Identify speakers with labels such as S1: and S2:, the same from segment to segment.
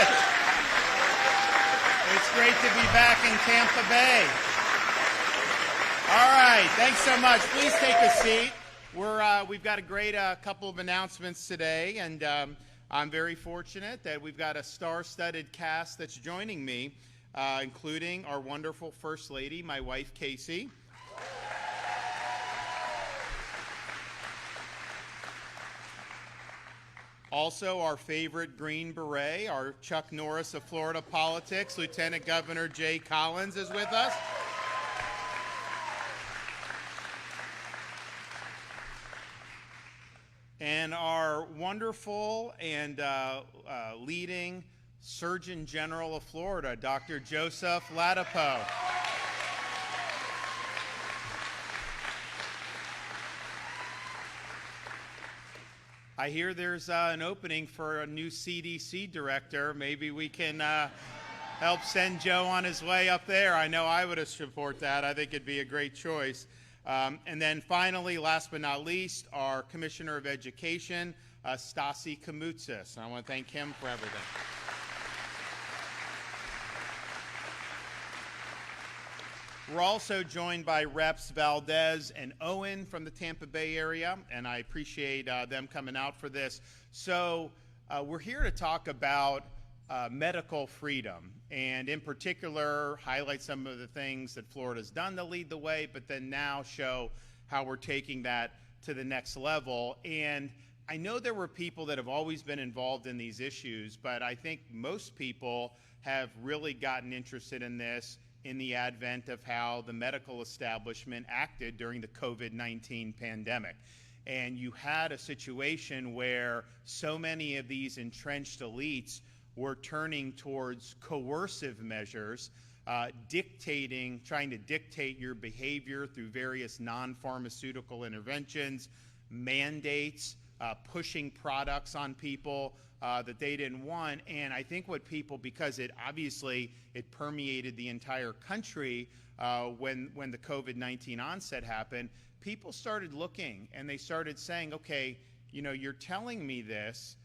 S1: much. It's great to be back in Tampa Bay. All right, thanks so much. Please take a seat. We've got a great couple of announcements today, and I'm very fortunate that we've got a star-studded cast that's joining me, including our wonderful First Lady, my wife, Casey. Also, our favorite Green Beret, our Chuck Norris of Florida politics, Lieutenant Governor Jay Collins is with us. And our wonderful and leading Surgeon General of Florida, Dr. Joseph Ladapo. I hear there's an opening for a new CDC director. Maybe we can help send Joe on his way up there. I know I would support that. I think it'd be a great choice. And then finally, last but not least, our Commissioner of Education, Stasi Kamoutsis. I want to thank him for everything. We're also joined by Reps Valdez and Owen from the Tampa Bay area, and I appreciate them coming out for this. So we're here to talk about medical freedom, and in particular, highlight some of the things that Florida's done to lead the way, but then now show how we're taking that to the next level. And I know there were people that have always been involved in these issues, but I think most people have really gotten interested in this in the advent of how the medical establishment acted during the COVID-19 pandemic. And you had a situation where so many of these entrenched elites were turning towards coercive measures, trying to dictate your behavior through various non-pharmaceutical interventions, mandates, pushing products on people that they didn't want. And I think what people, because it permeated the entire country when the COVID-19 onset happened, people started looking and they started saying, okay, you know, you're telling me this,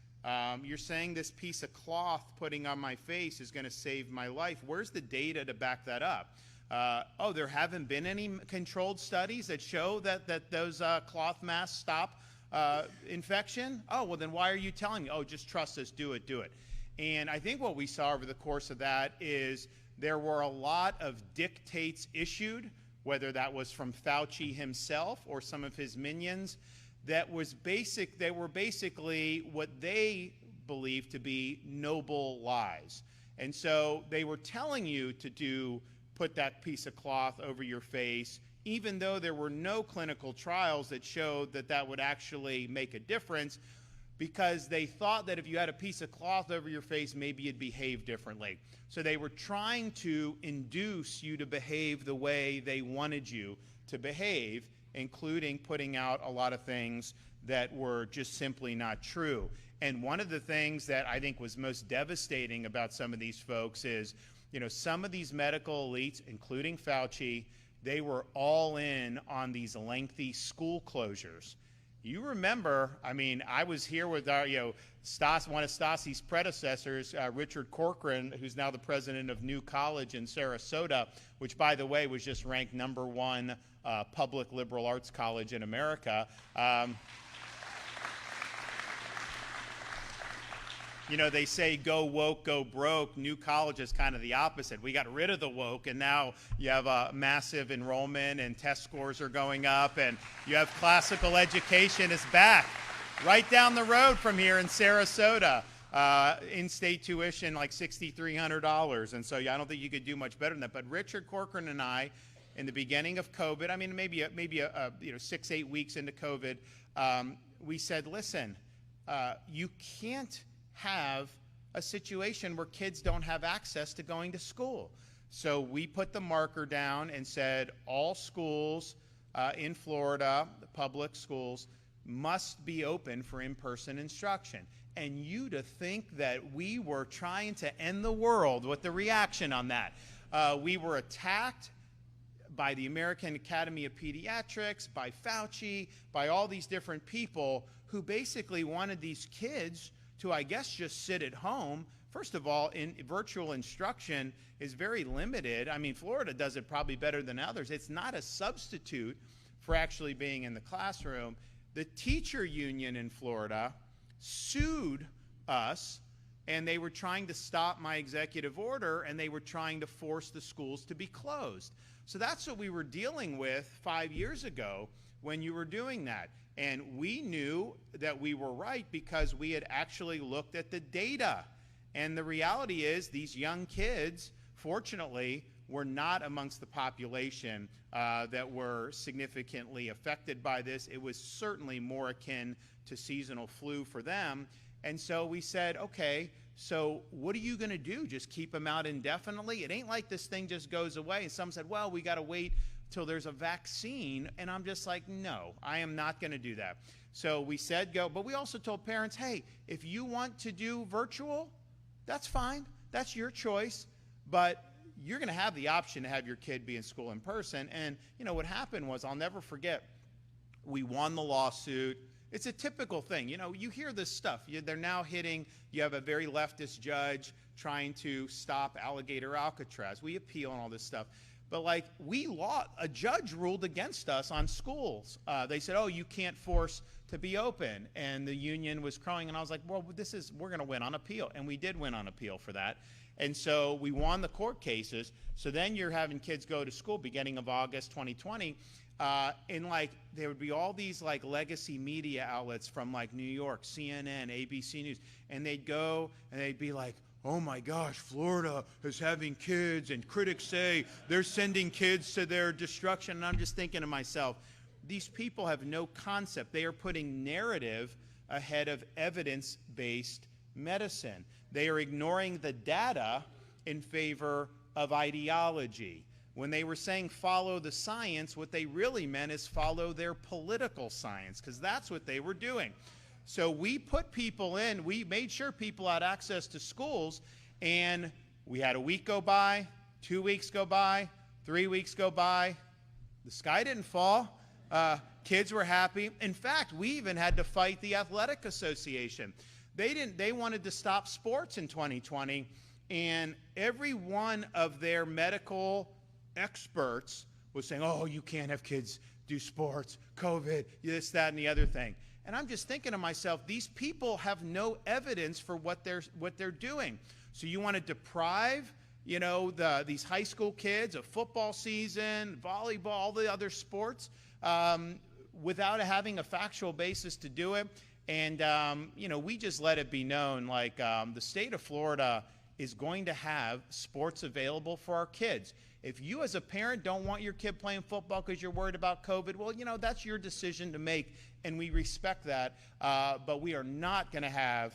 S1: you're saying this piece of cloth putting on my face is going to save my life. Where's the data to back that up? Oh, there haven't been any controlled studies that show that those cloth masks stop infection? Oh, well, then why are you telling me? Oh, just trust us, do it, do it. And I think what we saw over the course of that is there were a lot of dictates issued, whether that was from Fauci himself or some of his minions, that was they were basically what they believed to be noble lies. And so they were telling you to put that piece of cloth over your face, even though there were no clinical trials that showed that would actually make a difference, because they thought that if you had a piece of cloth over your face, maybe you'd behave differently. So they were trying to induce you to behave the way they wanted you to behave, including putting out a lot of things that were just simply not true. And one of the things that I think was most devastating about some of these folks is, you know, some of these medical elites, including Fauci, they were all in on these lengthy school closures. You remember, I mean, I was here with our, one of Stasi's predecessors, Richard Corcoran, who's now the president of New College in Sarasota, which, by the way, was just ranked #1 public liberal arts college in America. You know, they say go woke, go broke. New College is kind of the opposite. We got rid of the woke, and now you have a massive enrollment, and test scores are going up, and you have classical education is back right down the road from here in Sarasota. In-state tuition like $6,300, and so I don't think you could do much better than that. But Richard Corcoran and I, in the beginning of COVID, I mean, maybe 6-8 weeks into COVID, we said, listen, you can't have a situation where kids don't have access to going to school. So we put the marker down and said all schools in Florida, the public schools, must be open for in-person instruction. And you to think that we were trying to end the world with the reaction on that. We were attacked by the American Academy of Pediatrics, by Fauci, by all these different people who basically wanted these kids to, I guess, just sit at home. First of all, in virtual instruction is very limited. I mean, Florida does it probably better than others. It's not a substitute for actually being in the classroom. The teacher union in Florida sued us, and they were trying to stop my executive order, and they were trying to force the schools to be closed. So that's what we were dealing with 5 years ago when you were doing that. And we knew that we were right because we had actually looked at the data. And the reality is these young kids, fortunately, were not amongst the population that were significantly affected by this. It was certainly more akin to seasonal flu for them. And so we said, okay, so what are you going to do? Just keep them out indefinitely? It ain't like this thing just goes away. And some said, well, we got to wait till there's a vaccine. And I'm just like, no, I am not going to do that. So we said go, but we also told parents, hey, if you want to do virtual, that's fine. That's your choice. But you're going to have the option to have your kid be in school in person. And, you know, what happened was, I'll never forget, we won the lawsuit. It's a typical thing. You know, you hear this stuff. They're now hitting, you have a very leftist judge trying to stop Alligator Alcatraz. We appeal and all this stuff. But like a judge ruled against us on schools. They said, oh, you can't force to be open. And the union was crowing. And I was like, well, we're going to win on appeal. And we did win on appeal for that. And so we won the court cases. So then you're having kids go to school beginning of August 2020. And like there would be all these like legacy media outlets from like New York, CNN, ABC News, and they'd go and they'd be like, oh my gosh, Florida is having kids, and critics say they're sending kids to their destruction. And I'm just thinking to myself, these people have no concept. They are putting narrative ahead of evidence-based medicine. They are ignoring the data in favor of ideology. When they were saying follow the science, what they really meant is follow their political science, because that's what they were doing. So we put people in, we made sure people had access to schools, and we had a week go by, 2 weeks go by, 3 weeks go by. The sky didn't fall. Kids were happy. In fact, we even had to fight the Athletic Association. They wanted to stop sports in 2020, and every one of their medical experts was saying, oh, you can't have kids do sports, COVID, this, that, and the other thing. And I'm just thinking to myself, these people have no evidence for what they're doing. So you want to deprive, you know, these high school kids of football season, volleyball, all the other sports, without having a factual basis to do it. And, you know, we just let it be known, like, the state of Florida is going to have sports available for our kids. If you as a parent don't want your kid playing football because you're worried about COVID, well, you know, that's your decision to make, and we respect that. But we are not going to have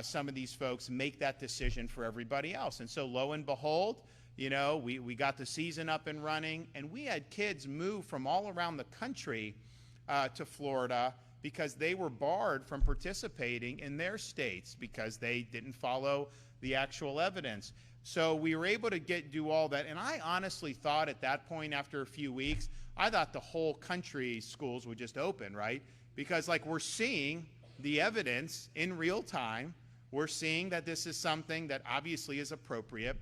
S1: some of these folks make that decision for everybody else. And so lo and behold, you know, we got the season up and running, and we had kids move from all around the country to Florida because they were barred from participating in their states because they didn't follow the actual evidence. So we were able to do all that. And I honestly thought at that point, after a few weeks, I thought the whole country's schools would just open, right? Because like we're seeing the evidence in real time. We're seeing that this is something that obviously is appropriate.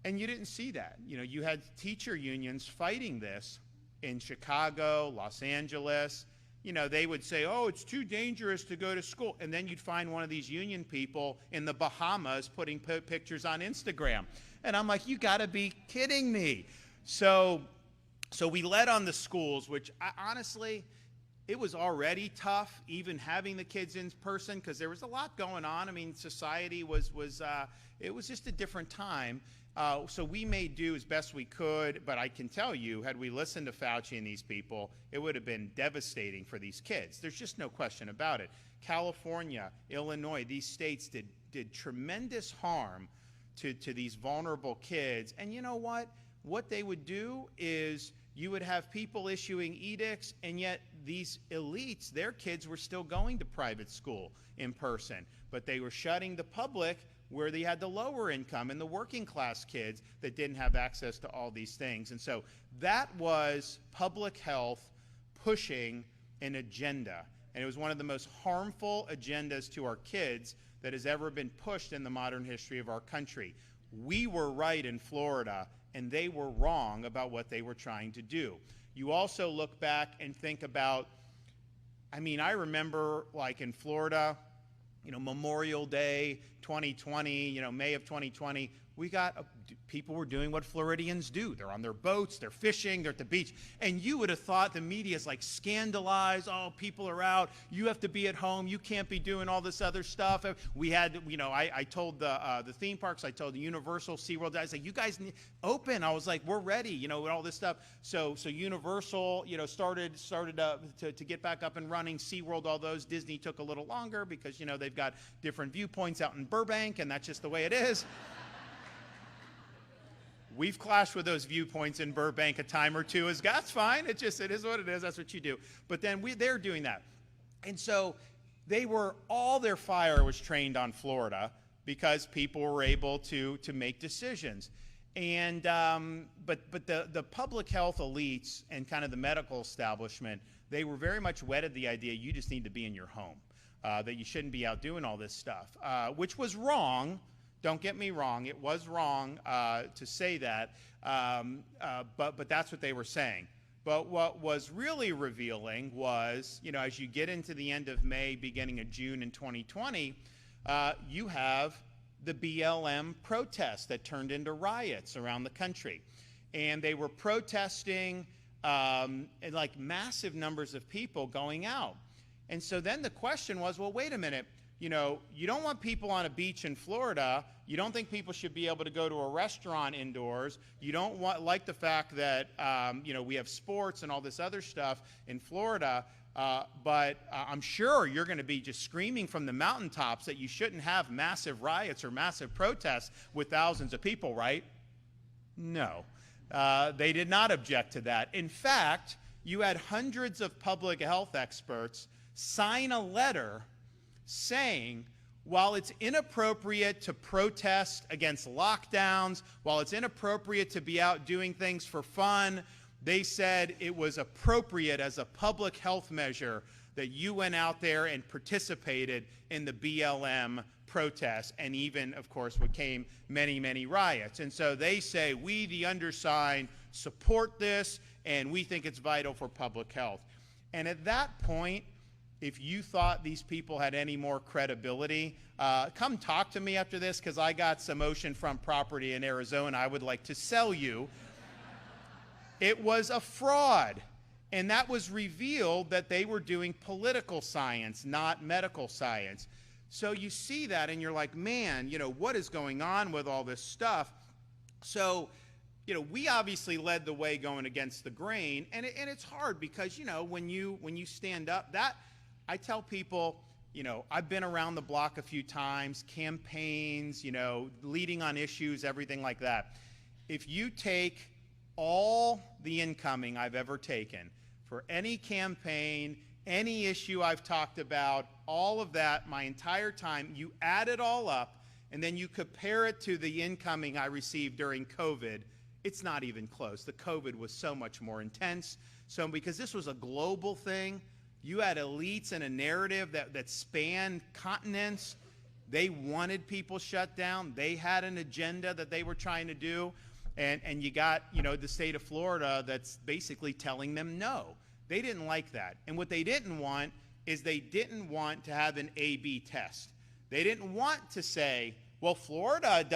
S1: And you didn't see that. You know, you had teacher unions fighting this in Chicago, Los Angeles. You know, they would say, oh, it's too dangerous to go to school. And then you'd find one of these union people in the Bahamas putting pictures on Instagram. And I'm like, you got to be kidding me. So we led on the schools, which honestly, it was already tough, even having the kids in person, because there was a lot going on. I mean, society it was just a different time. So we made do as best we could, but I can tell you, had we listened to Fauci and these people, it would have been devastating for these kids. There's just no question about it. California, Illinois, these states did tremendous harm to these vulnerable kids. And you know what? What they would do is you would have people issuing edicts, and yet these elites, their kids were still going to private school in person, but they were shutting the public where they had the lower income and the working class kids that didn't have access to all these things. And so that was public health pushing an agenda. And it was one of the most harmful agendas to our kids that has ever been pushed in the modern history of our country. We were right in Florida, and they were wrong about what they were trying to do. You also look back and think about, I mean, I remember like in Florida, Memorial Day 2020, May of 2020, we got people were doing what Floridians do. They're on their boats, they're fishing, they're at the beach. And you would have thought the media is like scandalized. Oh, people are out. You have to be at home. You can't be doing all this other stuff. We had, I told the theme parks, I told the Universal, SeaWorld, I said, you guys need open. I was like, we're ready, with all this stuff. So Universal, started to get back up and running. SeaWorld, all those. Disney took a little longer because, they've got different viewpoints out in Burbank, and that's just the way it is. We've clashed with those viewpoints in Burbank a time or two. That's fine. It is what it is. That's what you do. But then they're doing that. And so all their fire was trained on Florida because people were able to make decisions. And but the public health elites and kind of the medical establishment, they were very much wedded the idea you just need to be in your home, that you shouldn't be out doing all this stuff, which was wrong. Don't get me wrong, it was wrong to say that, but that's what they were saying. But what was really revealing was, as you get into the end of May, beginning of June in 2020, you have the BLM protests that turned into riots around the country. And they were protesting like massive numbers of people going out. And so then the question was, well, wait a minute. You don't want people on a beach in Florida. You don't think people should be able to go to a restaurant indoors. You don't like the fact that, we have sports and all this other stuff in Florida. But I'm sure you're going to be just screaming from the mountaintops that you shouldn't have massive riots or massive protests with thousands of people, right? No. They did not object to that. In fact, you had hundreds of public health experts sign a letter saying, while it's inappropriate to protest against lockdowns, while it's inappropriate to be out doing things for fun, they said it was appropriate as a public health measure that you went out there and participated in the BLM protests, and even, of course, what came many, many riots. And so they say, we, the undersigned, support this, and we think it's vital for public health. And at that point, if you thought these people had any more credibility, come talk to me after this, because I got some oceanfront property in Arizona I would like to sell you. It was a fraud. And that was revealed that they were doing political science, not medical science. So you see that and you're like, man, what is going on with all this stuff? So, we obviously led the way going against the grain, and it's hard because, when you stand up, that I tell people, I've been around the block a few times, campaigns, leading on issues, everything like that. If you take all the incoming I've ever taken for any campaign, any issue I've talked about, all of that, my entire time, you add it all up, and then you compare it to the incoming I received during COVID, it's not even close. The COVID was so much more intense. So because this was a global thing, you had elites and a narrative that spanned continents. They wanted people shut down. They had an agenda that they were trying to do. And you got, the state of Florida that's basically telling them no. They didn't like that. And what they didn't want is they didn't want to have an A/B test. They didn't want to say, well, Florida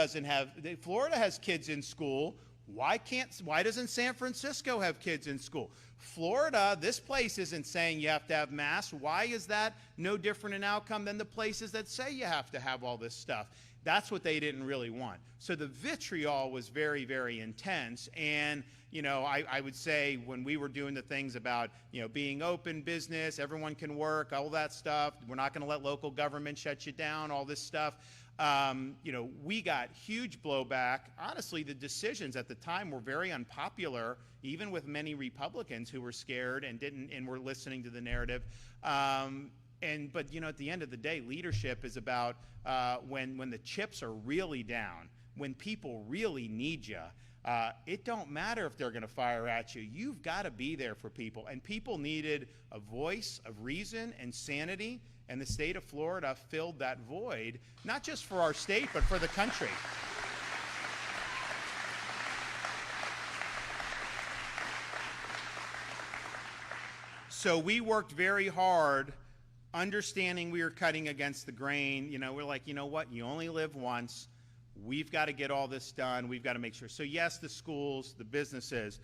S1: has kids in school. Why doesn't San Francisco have kids in school? Florida, this place isn't saying you have to have masks. Why is that no different an outcome than the places that say you have to have all this stuff? That's what they didn't really want. So the vitriol was very, very intense. And, I would say when we were doing the things about, being open business, everyone can work, all that stuff, we're not going to let local government shut you down, all this stuff. We got huge blowback. Honestly, the decisions at the time were very unpopular, even with many Republicans who were scared and were listening to the narrative. But at the end of the day, leadership is about when the chips are really down, when people really need you. It don't matter if they're going to fire at you. You've got to be there for people. And people needed a voice of reason and sanity. And the state of Florida filled that void, not just for our state, but for the country. So we worked very hard, understanding we were cutting against the grain. We're like, you know what? You only live once. We've got to get all this done. We've got to make sure. So yes, the schools, the businesses.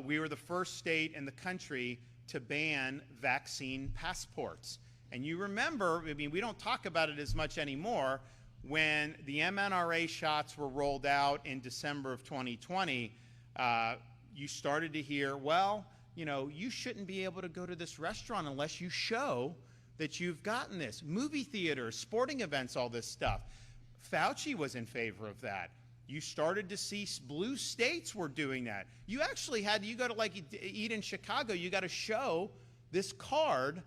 S1: We were the first state in the country to ban vaccine passports. And you remember, we don't talk about it as much anymore, when the mRNA shots were rolled out in December of 2020, you started to hear, well, you shouldn't be able to go to this restaurant unless you show that you've gotten this. Movie theaters, sporting events, all this stuff. Fauci was in favor of that. You started to see blue states were doing that. You actually you go to eat in Chicago, you got to show this card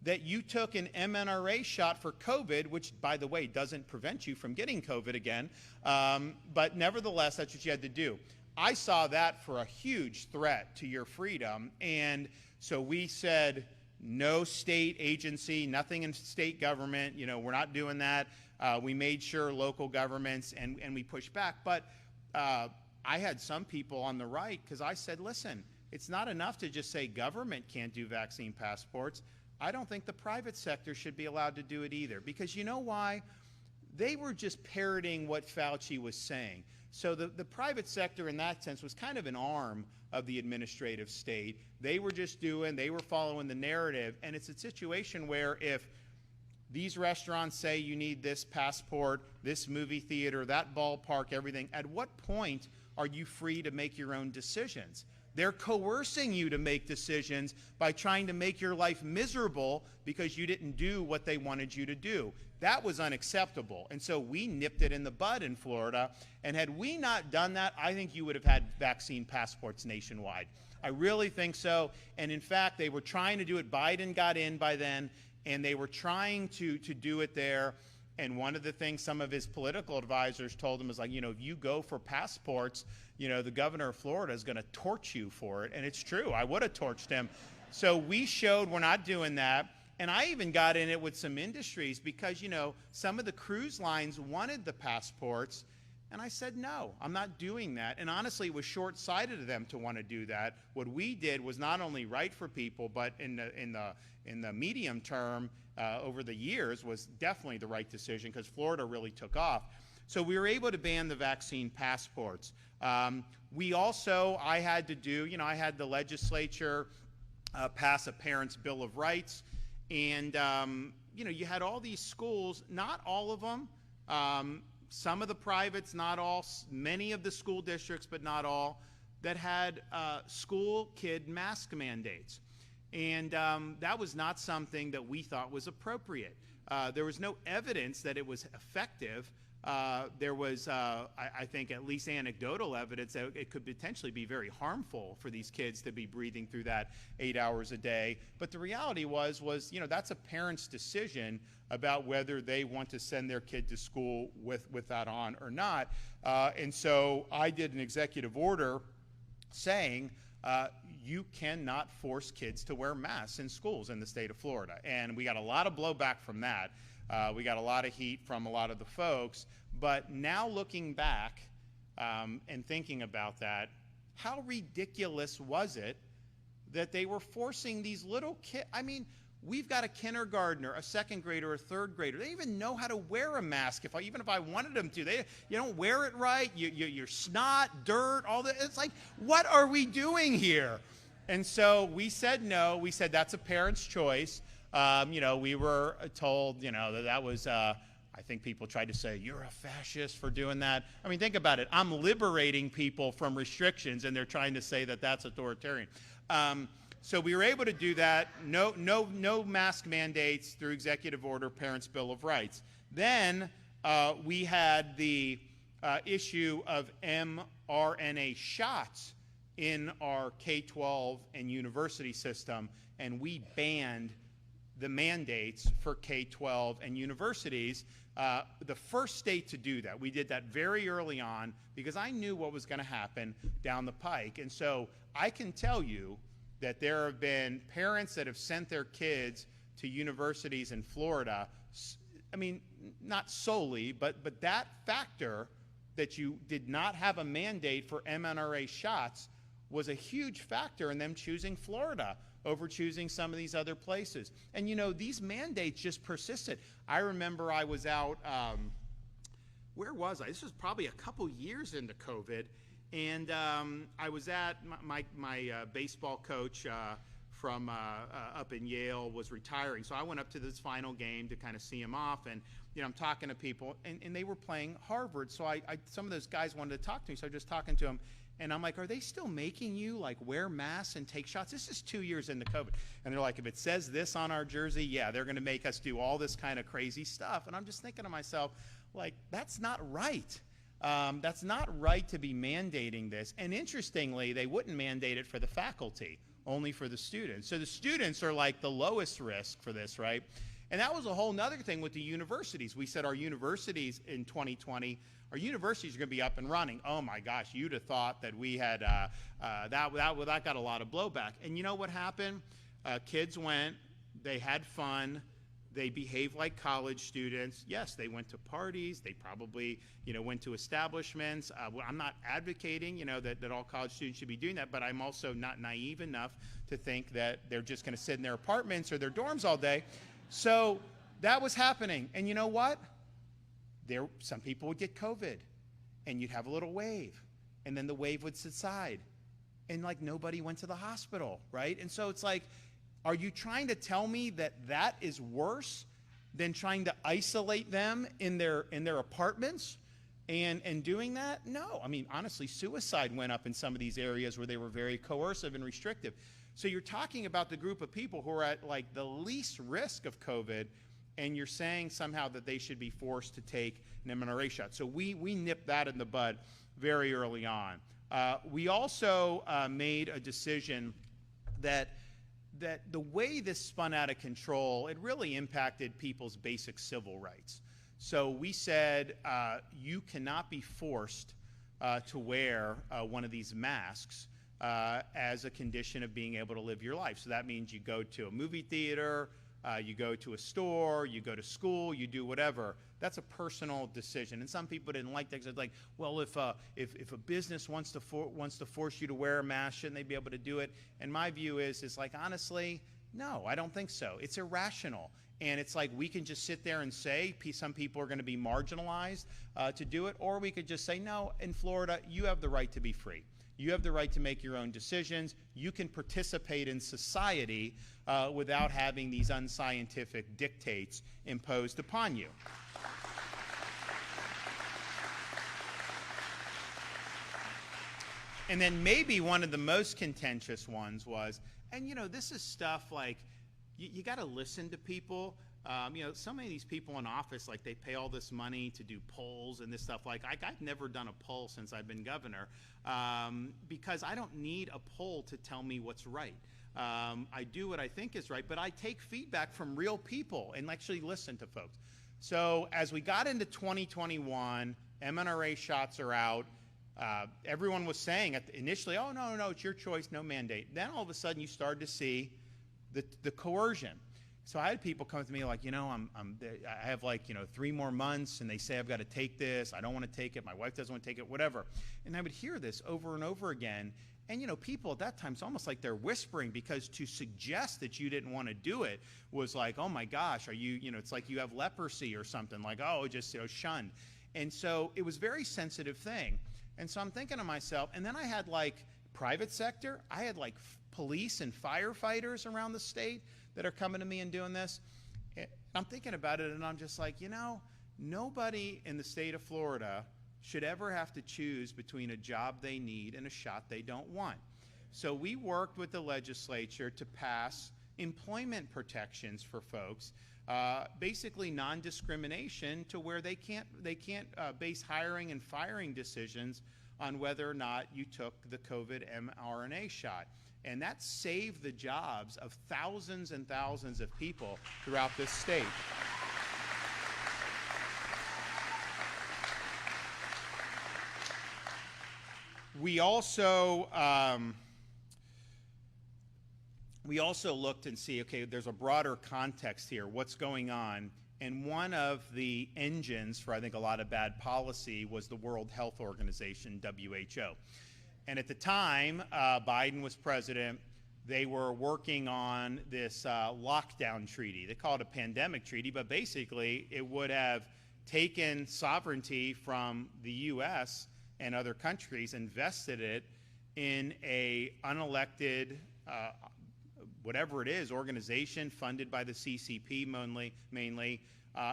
S1: that you took an mRNA shot for COVID, which, by the way, doesn't prevent you from getting COVID again. But nevertheless, that's what you had to do. I saw that for a huge threat to your freedom. And so we said, no state agency, nothing in state government, we're not doing that. We made sure local governments, and we pushed back. But I had some people on the right, because I said, listen, it's not enough to just say government can't do vaccine passports. I don't think the private sector should be allowed to do it either. Because you know why? They were just parroting what Fauci was saying. So the private sector in that sense was kind of an arm of the administrative state. They were following the narrative. And it's a situation where if these restaurants say you need this passport, this movie theater, that ballpark, everything, at what point are you free to make your own decisions? They're coercing you to make decisions by trying to make your life miserable because you didn't do what they wanted you to do. That was unacceptable. And so we nipped it in the bud in Florida. And had we not done that, I think you would have had vaccine passports nationwide. I really think so. And in fact, they were trying to do it. Biden got in by then, and they were trying to do it there. And one of the things some of his political advisors told him is like, if you go for passports, the governor of Florida is going to torch you for it. And it's true. I would have torched him. So we showed we're not doing that. And I even got in it with some industries because, some of the cruise lines wanted the passports. And I said, no, I'm not doing that. And honestly, it was short-sighted of them to want to do that. What we did was not only right for people, but in the medium term, over the years, was definitely the right decision because Florida really took off. So we were able to ban the vaccine passports. We also, I had the legislature pass a Parents' Bill of Rights. And, you had all these schools, not all of them, some of the privates, not all, many of the school districts, but not all, that had school kid mask mandates. And that was not something that we thought was appropriate. There was no evidence that it was effective. There was, I think, at least anecdotal evidence that it could potentially be very harmful for these kids to be breathing through that 8 hours a day. But the reality was that's a parent's decision about whether they want to send their kid to school with that on or not. And so I did an executive order saying you cannot force kids to wear masks in schools in the state of Florida. And we got a lot of blowback from that. We got a lot of heat from a lot of the folks. But now looking back and thinking about that, how ridiculous was it that they were forcing these little kids? I mean, we've got a kindergartner, a second grader, a third grader. They even know how to wear a mask, even if I wanted them to. You don't wear it right. You're snot, dirt, all that. It's like, what are we doing here? And so we said no. We said that's a parent's choice. We were told, that was, I think people tried to say, you're a fascist for doing that. I mean, think about it. I'm liberating people from restrictions, and they're trying to say that that's authoritarian. So we were able to do that. No mask mandates through executive order, Parents' Bill of Rights. Then we had the issue of mRNA shots in our K-12 and university system, and we banned the mandates for K-12 and universities. The first state to do that. We did that very early on because I knew what was going to happen down the pike. And so I can tell you that there have been parents that have sent their kids to universities in Florida, I mean, not solely, but that factor that you did not have a mandate for mRNA shots was a huge factor in them choosing Florida over choosing some of these other places. And you know, these mandates just persisted. I remember I was out, where was I? This was probably a couple years into COVID, and I was at my baseball coach from up in Yale was retiring, so I went up to this final game to kind of see him off, and you know, I'm talking to people, and they were playing Harvard, so some of those guys wanted to talk to me, so I was just talking to them, and I'm like, are they still making you like wear masks and take shots? This is 2 years into COVID. And they're like, if it says this on our jersey, yeah, they're gonna make us do all this kind of crazy stuff. And I'm just thinking to myself, like, that's not right. That's not right to be mandating this. And interestingly, they wouldn't mandate it for the faculty, only for the students. So the students are like the lowest risk for this, right? And that was a whole nother thing with the universities. We said our universities in 2020, our universities are going to be up and running. Oh my gosh, you'd have thought that we had, that got a lot of blowback. And you know what happened? Kids went, they had fun, they behaved like college students. Yes, they went to parties, they probably, you know, went to establishments. I'm not advocating, you know, that all college students should be doing that, but I'm also not naive enough to think that they're just going to sit in their apartments or their dorms all day. So that was happening. And you know what? Some people would get COVID, and you'd have a little wave, and then the wave would subside, and like nobody went to the hospital, right? And so it's like, are you trying to tell me that that is worse than trying to isolate them in their apartments and doing that? No. I mean, honestly, suicide went up in some of these areas where they were very coercive and restrictive. So you're talking about the group of people who are at like the least risk of COVID, and you're saying somehow that they should be forced to take an mRNA shot. So we nipped that in the bud very early on. We also made a decision that the way this spun out of control, it really impacted people's basic civil rights. So we said you cannot be forced to wear one of these masks as a condition of being able to live your life. So that means you go to a movie theater, you go to a store, you go to school, you do whatever. That's a personal decision. And some people didn't like that because it's like, well, if a business wants to force you to wear a mask, shouldn't they be able to do it? And my view is like, honestly, no, I don't think so. It's irrational. And it's like we can just sit there and say some people are going to be marginalized to do it, or we could just say, no, in Florida, you have the right to be free. You have the right to make your own decisions. You can participate in society without having these unscientific dictates imposed upon you. And then maybe one of the most contentious ones was, and you know, this is stuff like, you got to listen to people. You know, so many of these people in office, like they pay all this money to do polls and this stuff. Like I've never done a poll since I've been governor because I don't need a poll to tell me what's right. I do what I think is right, but I take feedback from real people and actually listen to folks. So as we got into 2021, mRNA shots are out. Everyone was saying initially, oh, no, it's your choice, no mandate. Then all of a sudden you started to see the coercion. So I had people come to me like, you know, I have like, you know, 3 more months, and they say I've got to take this. I don't want to take it. My wife doesn't want to take it, whatever. And I would hear this over and over again. And, you know, people at that time, it's almost like they're whispering, because to suggest that you didn't want to do it was like, oh my gosh, are you, you know, it's like you have leprosy or something, like, oh, just, you know, shunned. And so it was a very sensitive thing. And so I'm thinking to myself, and then I had like private sector, I had like police and firefighters around the state that are coming to me and doing this. And I'm thinking about it, and I'm just like, you know, nobody in the state of Florida should ever have to choose between a job they need and a shot they don't want. So we worked with the legislature to pass employment protections for folks, basically non-discrimination, to where they can't base hiring and firing decisions on whether or not you took the COVID mRNA shot. And that saved the jobs of thousands and thousands of people throughout this state. We also we also looked and see, okay, there's a broader context here, what's going on. And one of the engines for, I think, a lot of bad policy was the World Health Organization, WHO. And at the time, Biden was president, they were working on this lockdown treaty. They call it a pandemic treaty, but basically it would have taken sovereignty from the U.S. and other countries and vested it in a unelected, whatever it is, organization funded by the CCP mainly,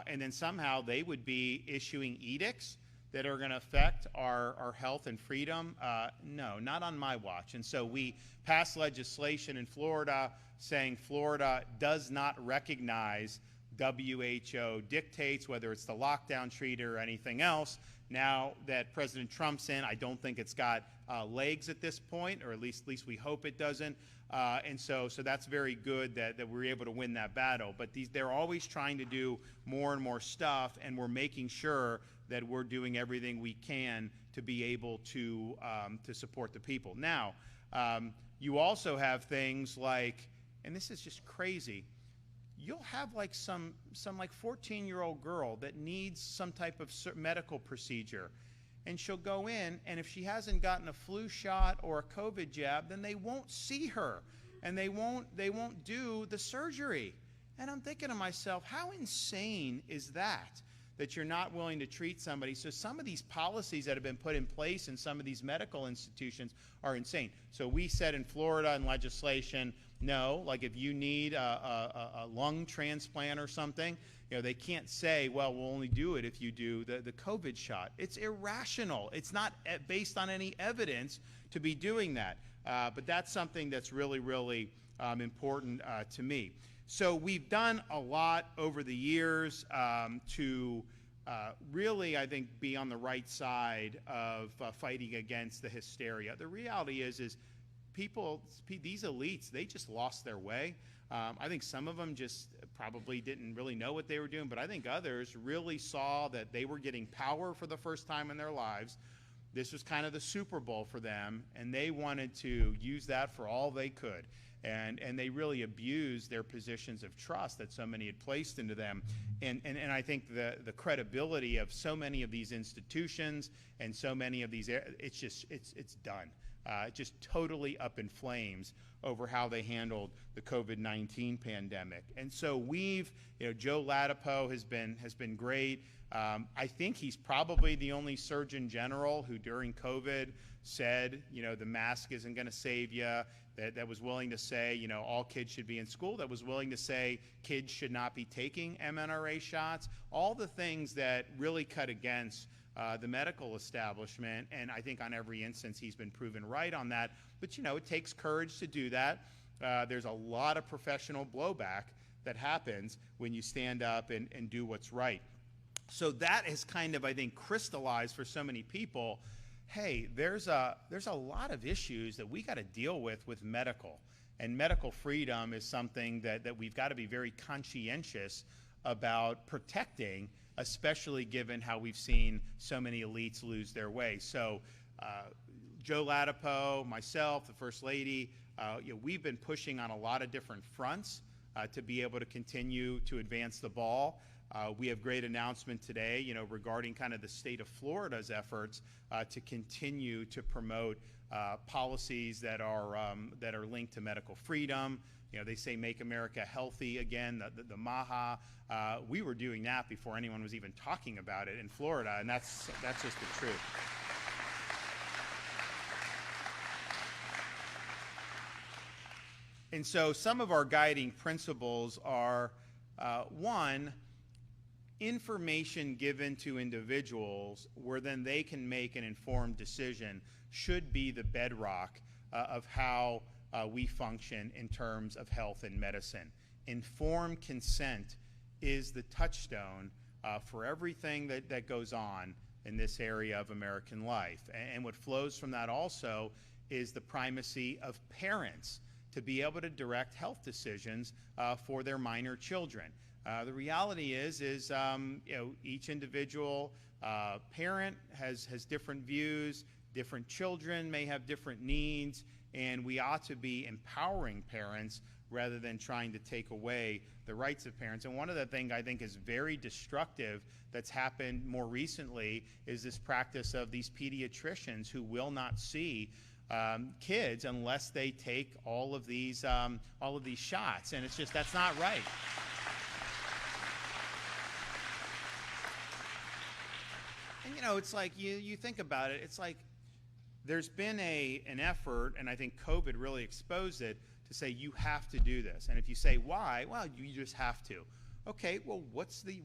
S1: and then somehow they would be issuing edicts that are going to affect our health and freedom. No, not on my watch. And so we passed legislation in Florida saying Florida does not recognize WHO dictates, whether it's the lockdown treaty or anything else. Now that President Trump's in, I don't think it's got legs at this point, or at least we hope it doesn't. And so that's very good that we were able to win that battle. But they're always trying to do more and more stuff, and we're making sure that we're doing everything we can to be able to support the people. Now, you also have things like, and this is just crazy, you'll have like some like 14-year-old girl that needs some type of medical procedure, and she'll go in, and if she hasn't gotten a flu shot or a COVID jab, then they won't see her, and they won't do the surgery. And I'm thinking to myself, how insane is that you're not willing to treat somebody? So some of these policies that have been put in place in some of these medical institutions are insane. So we said in Florida in legislation, no, like if you need a lung transplant or something, they can't say, well, we'll only do it if you do the COVID shot. It's irrational. It's not based on any evidence to be doing that. But that's something that's really, really important to me. So we've done a lot over the years to really, I think, be on the right side of fighting against the hysteria. The reality is these elites, they just lost their way. I think some of them just probably didn't really know what they were doing, but I think others really saw that they were getting power for the first time in their lives. This was kind of the Super Bowl for them, and they wanted to use that for all they could. And they really abused their positions of trust that so many had placed into them. And I think the credibility of so many of these institutions and so many of these, it's done. Just totally up in flames over how they handled the COVID-19 pandemic. And so Joe Ladapo has been great. I think he's probably the only Surgeon General who during COVID said, the mask isn't going to save you, that was willing to say, all kids should be in school, that was willing to say kids should not be taking mRNA shots, all the things that really cut against the medical establishment. And I think on every instance he's been proven right on that. But, it takes courage to do that. There's a lot of professional blowback that happens when you stand up and do what's right. So that has kind of, I think, crystallized for so many people, hey, there's a lot of issues that we got to deal with medical. And medical freedom is something that we've got to be very conscientious about protecting, especially given how we've seen so many elites lose their way. So Joe Ladapo, myself, the First Lady, we've been pushing on a lot of different fronts to be able to continue to advance the ball. We have great announcement today, regarding kind of the state of Florida's efforts to continue to promote policies that are linked to medical freedom. They say make America healthy again, the MAHA. We were doing that before anyone was even talking about it in Florida, and that's just the truth. And so some of our guiding principles are, one, information given to individuals where then they can make an informed decision should be the bedrock of how we function in terms of health and medicine. Informed consent is the touchstone for everything that goes on in this area of American life. And what flows from that also is the primacy of parents to be able to direct health decisions for their minor children. The reality is each individual parent has different views, different children may have different needs, and we ought to be empowering parents rather than trying to take away the rights of parents. And one of the things I think is very destructive that's happened more recently is this practice of these pediatricians who will not see kids unless they take all of these shots, and it's just, that's not right. And you know, it's like you think about it, it's like there's been an effort, and I think COVID really exposed it, to say you have to do this. And if you say why, well, you just have to. Okay, well, what's the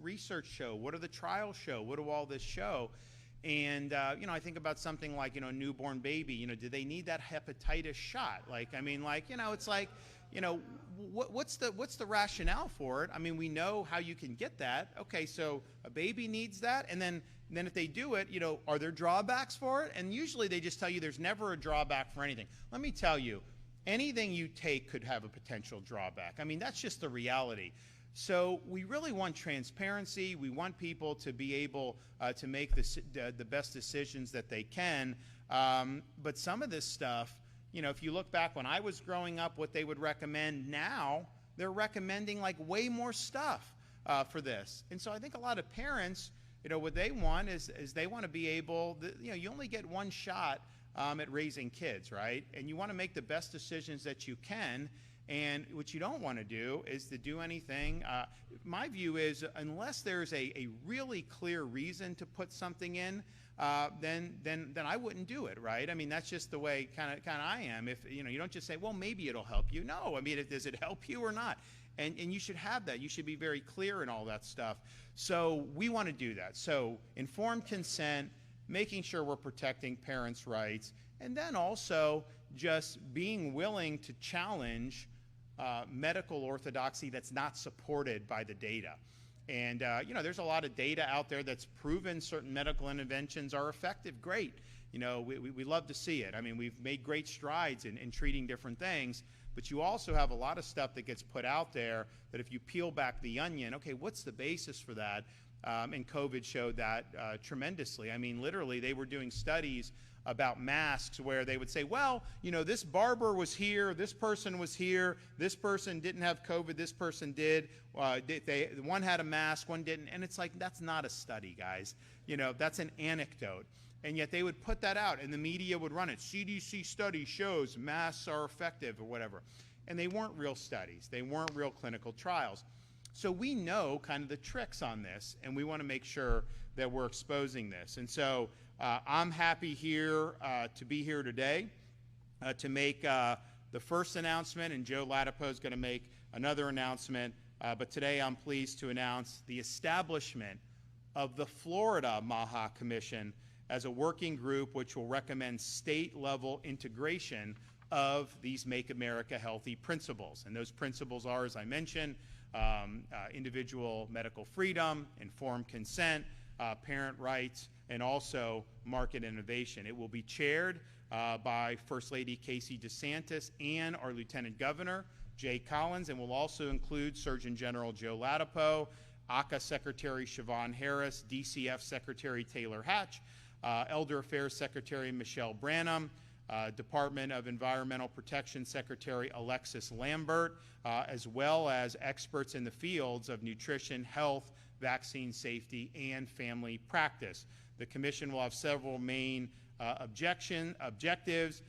S1: research show? What do the trials show? What do all this show? And you know, I think about something like, you know, a newborn baby. You know, do they need that hepatitis shot? Like, I mean, like, you know, it's like, you know, what's the rationale for it? I mean, we know how you can get that. Okay, so a baby needs that, and then if they do it, you know, are there drawbacks for it? And usually they just tell you there's never a drawback for anything. Let me tell you, anything you take could have a potential drawback. I mean, that's just the reality. So we really want transparency. We want people to be able to make the best decisions that they can. But some of this stuff, you know, if you look back when I was growing up, what they would recommend now, they're recommending like way more stuff for this. And so I think a lot of parents, you know, what they want is they want to be able, you know, you only get one shot at raising kids, right? And you want to make the best decisions that you can. And what you don't want to do is to do anything. My view is, unless there's a really clear reason to put something in, then I wouldn't do it, right? I mean, that's just the way kind of I am. If you know, you don't just say, well, maybe it'll help you. No, I mean, does it help you or not? And you should have that. You should be very clear in all that stuff. So we want to do that. So informed consent, making sure we're protecting parents' rights, and then also just being willing to challenge medical orthodoxy that's not supported by the data. And you know, there's a lot of data out there that's proven certain medical interventions are effective. Great. You know, we love to see it. I mean, we've made great strides in treating different things, but you also have a lot of stuff that gets put out there that if you peel back the onion, okay, what's the basis for that? And COVID showed that tremendously. I mean, literally, they were doing studies about masks where they would say, well, you know, this barber was here, this person was here, this person didn't have COVID, this person did. One had a mask, one didn't. And it's like, that's not a study, guys. You know, that's an anecdote. And yet they would put that out, and the media would run it. CDC study shows masks are effective or whatever. And they weren't real studies. They weren't real clinical trials. So we know kind of the tricks on this, and we want to make sure that we're exposing this. And so I'm happy here to be here today to make the first announcement, and Joe Latipo is going to make another announcement. But today I'm pleased to announce the establishment of the Florida MAHA Commission as a working group which will recommend state-level integration of these Make America Healthy principles. And those principles are, as I mentioned, individual medical freedom, informed consent, parent rights, and also market innovation. It will be chaired by First Lady Casey DeSantis and our Lieutenant Governor, Jay Collins, and will also include Surgeon General Joe Latipo, AHCA Secretary Siobhan Harris, DCF Secretary Taylor Hatch, Elder Affairs Secretary Michelle Branham, Department of Environmental Protection Secretary Alexis Lambert, as well as experts in the fields of nutrition, health, vaccine safety, and family practice. The commission will have several main objectives,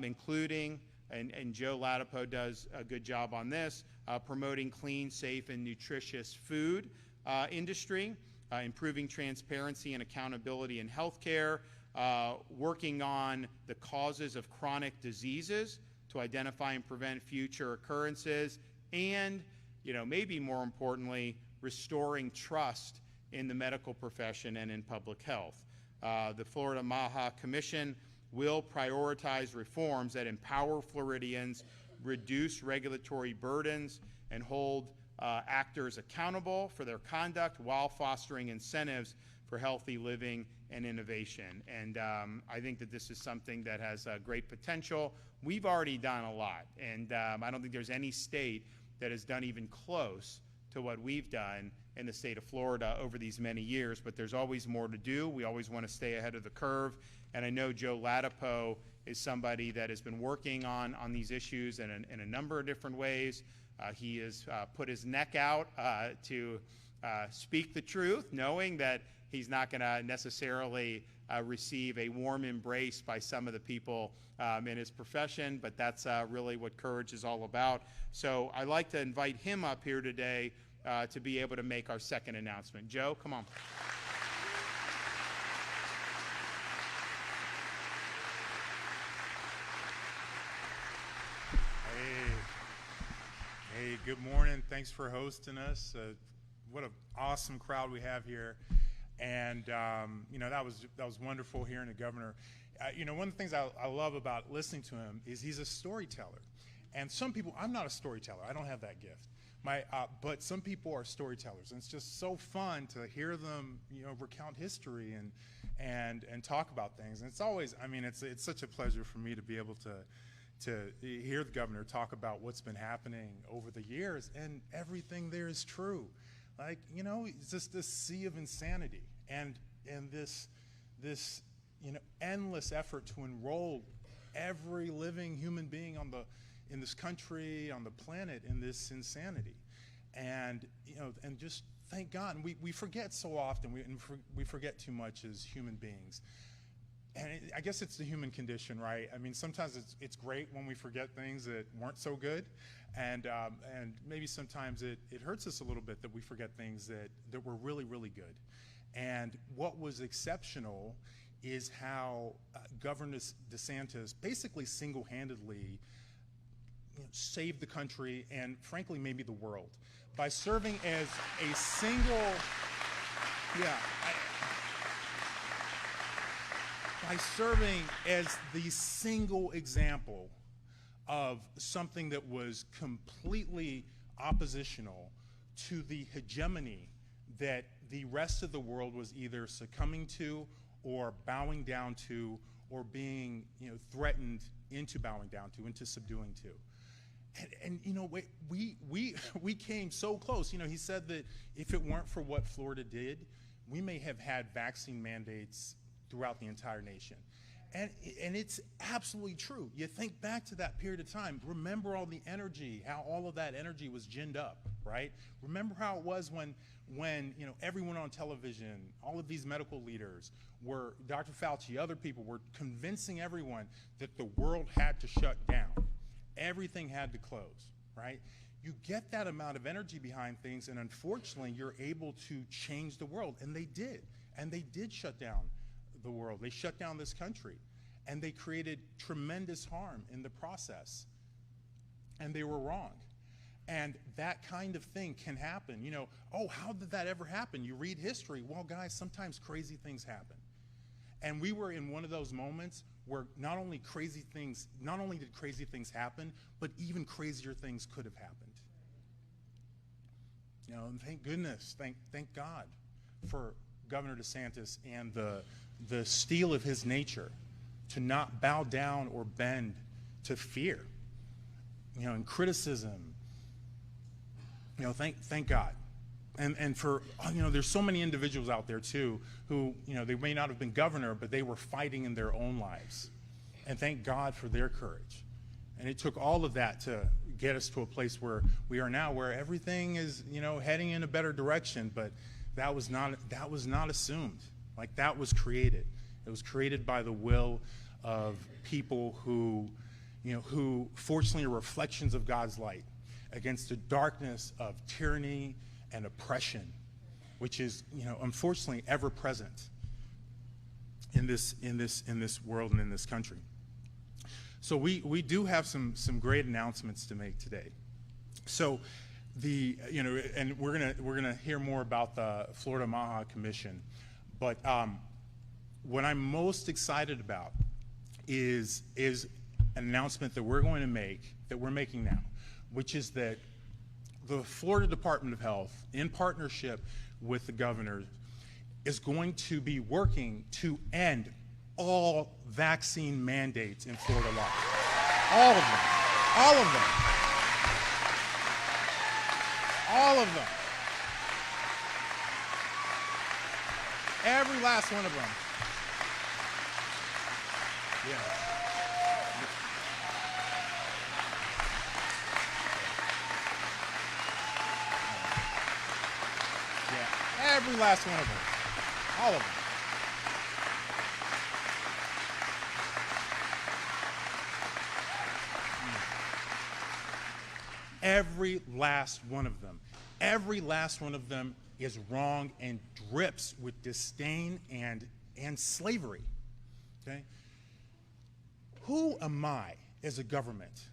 S1: including, and Joe Latipo does a good job on this, promoting clean, safe, and nutritious food industry, improving transparency and accountability in healthcare, working on the causes of chronic diseases to identify and prevent future occurrences, and, you know, maybe more importantly, restoring trust in the medical profession and in public health. The Florida MAHA Commission will prioritize reforms that empower Floridians, reduce regulatory burdens, and hold actors accountable for their conduct while fostering incentives for healthy living and innovation. And I think that this is something that has great potential. We've already done a lot, and I don't think there's any state that has done even close to what we've done in the state of Florida over these many years, but there's always more to do. We always want to stay ahead of the curve, and I know Joe Latipo is somebody that has been working on these issues in a number of different ways. He has put his neck out to speak the truth, knowing that he's not going to necessarily receive a warm embrace by some of the people in his profession, but that's really what courage is all about. So I'd like to invite him up here today to be able to make our second announcement. Joe, come on.
S2: Hey, good morning. Thanks for hosting us. What an awesome crowd we have here. And, you know, that was wonderful hearing the governor. You know, one of the things I love about listening to him is he's a storyteller. And some people, I'm not a storyteller. I don't have that gift. But some people are storytellers. And it's just so fun to hear them, you know, recount history and talk about things. And it's always, I mean, it's such a pleasure for me to be able to hear the governor talk about what's been happening over the years, and everything there is true. Like, you know, it's just this sea of insanity and this you know, endless effort to enroll every living human being in this country, on the planet, in this insanity. And, you know, and just thank God. And we forget so often, we forget too much as human beings. And I guess it's the human condition, right? I mean, sometimes it's great when we forget things that weren't so good, and maybe sometimes it hurts us a little bit that we forget things that were really, really good. And what was exceptional is how Governor DeSantis basically single-handedly, you know, saved the country and, frankly, maybe the world by serving as a single, by serving as the single example of something that was completely oppositional to the hegemony that the rest of the world was either succumbing to or bowing down to or being, you know, threatened into bowing down to, into subduing to. And you know, we came so close. You know, he said that if it weren't for what Florida did, we may have had vaccine mandates throughout the entire nation. And it's absolutely true. You think back to that period of time, remember all the energy, how all of that energy was ginned up, right? Remember how it was when you know, everyone on television, all of these medical leaders were, Dr. Fauci, other people were convincing everyone that the world had to shut down. Everything had to close, right? You get that amount of energy behind things, and unfortunately, you're able to change the world, and they did. And they did shut down the world. They shut down this country, and they created tremendous harm in the process, and they were wrong. And that kind of thing can happen. You know, oh, how did that ever happen? You read history. Well, guys, sometimes crazy things happen. And we were in one of those moments where not only did crazy things happen, but even crazier things could have happened. You know, and thank goodness, thank God for Governor DeSantis and the steel of his nature to not bow down or bend to fear, you know, and criticism. You know, thank God. And for, you know, there's so many individuals out there too who, you know, they may not have been governor, but they were fighting in their own lives. And thank God for their courage. And it took all of that to get us to a place where we are now, where everything is, you know, heading in a better direction. But that was not assumed. Like, that was created. It was created by the will of people who, you know, who fortunately are reflections of God's light against the darkness of tyranny and oppression, which is, you know, unfortunately ever present in this world and in this country. So we do have some great announcements to make today. So you know, and we're gonna hear more about the Florida MAHA Commission, but what I'm most excited about is an announcement that we're going to make, that we're making now, which is that the Florida Department of Health, in partnership with the governor, is going to be working to end all vaccine mandates in Florida law. All of them. All of them. All of them. Every last one of them. Yeah. Yeah. Every last one of them. All of them. Every last one of them. Every last one of them is wrong and drips with disdain and slavery. Okay? Who am I as a government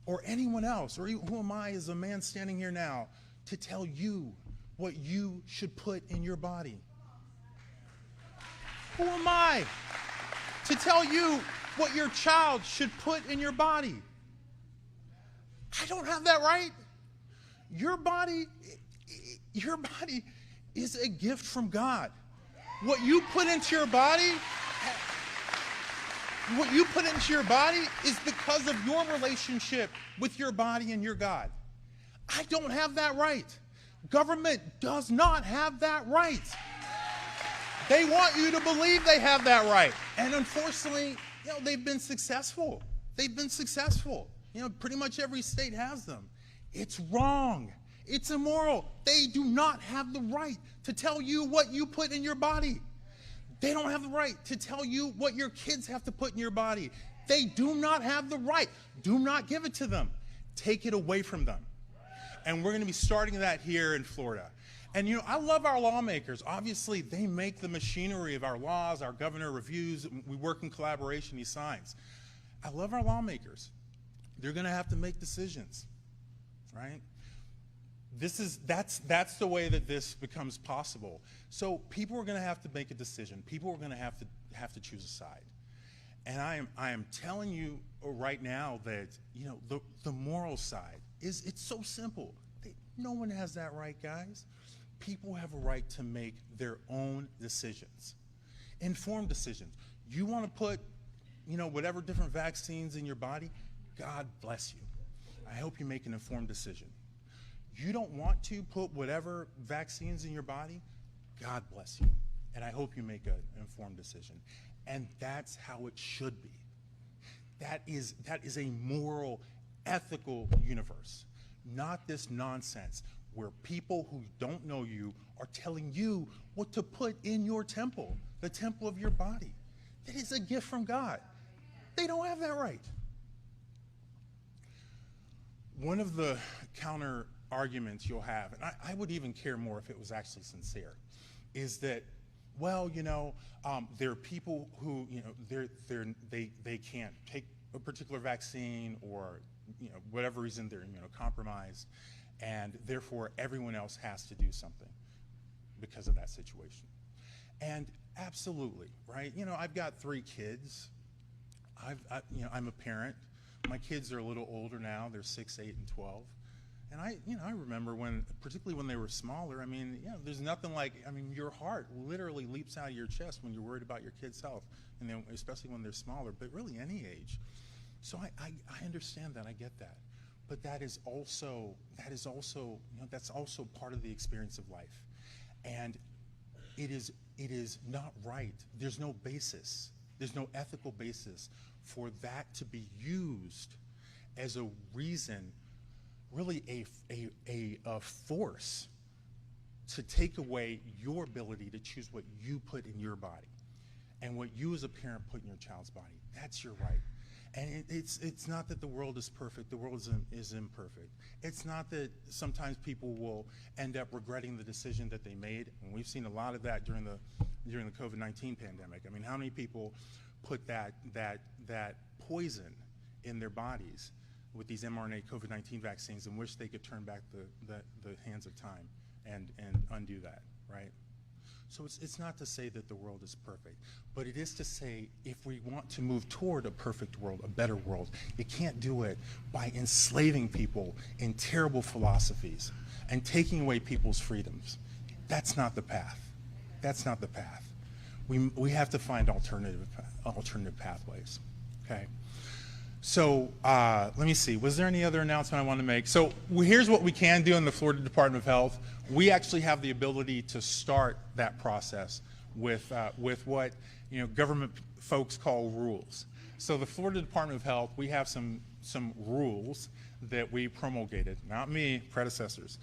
S2: or anyone else, or who am I as a man standing here now to tell you what you should put in your body? Who am I to tell you what your child should put in your body? I don't have that right. Your body is a gift from God. What you put into your body, is because of your relationship with your body and your God. I don't have that right. Government does not have that right. They want you to believe they have that right. And unfortunately, they've been successful. They've been successful. Pretty much every state has them. It's wrong. It's immoral. They do not have the right to tell you what you put in your body. They don't have the right to tell you what your kids have to put in your body. They do not have the right. Do not give it to them. Take it away from them. And we're going to be starting that here in Florida. And I love our lawmakers. Obviously, they make the machinery of our laws. Our governor reviews. We work in collaboration. He signs. I love our lawmakers. They're going to have to make decisions, right? That's the way that this becomes possible. So people are going to have to make a decision. People are going to have to choose a side. And I am telling you right now that the moral side it's so simple. No one has that right, guys. People have a right to make their own decisions, informed decisions. You want to put whatever different vaccines in your body, God bless you. I hope you make an informed decision. You don't want to put whatever vaccines in your body, God bless you. And I hope you make an informed decision. And that's how it should be. That is a moral, ethical universe, not this nonsense where people who don't know you are telling you what to put in your temple, the temple of your body. That is a gift from God. They don't have that right. One of the counter arguments you'll have, and I would even care more if it was actually sincere, is that, there are people who, they can't take a particular vaccine or, whatever reason they're compromised, and therefore everyone else has to do something because of that situation. And absolutely, right? I've got 3 kids. I'm a parent. My kids are a little older now. They're 6, 8, and 12. And I remember particularly when they were smaller, there's nothing like, your heart literally leaps out of your chest when you're worried about your kid's health, and then especially when they're smaller, but really any age. So I understand that, I get that. But that is also that's also part of the experience of life. And it is not right. There's no basis. There's no ethical basis for that to be used as a reason, really a force to take away your ability to choose what you put in your body and what you as a parent put in your child's body. That's your right. And it's not that the world is perfect. The world is imperfect. It's not that sometimes people will end up regretting the decision that they made. And we've seen a lot of that during the COVID-19 pandemic. How many people put that poison in their bodies with these mRNA COVID-19 vaccines and wish they could turn back the hands of time and undo that, right? So it's not to say that the world is perfect, but it is to say if we want to move toward a perfect world, a better world, you can't do it by enslaving people in terrible philosophies and taking away people's freedoms. That's not the path. That's not the path. We have to find alternative pathways, okay? So let me see, was there any other announcement I want to make? So here's what we can do in the Florida Department of Health. We actually have the ability to start that process with what government folks call rules. So the Florida Department of Health, we have some rules that we promulgated, not me, predecessors,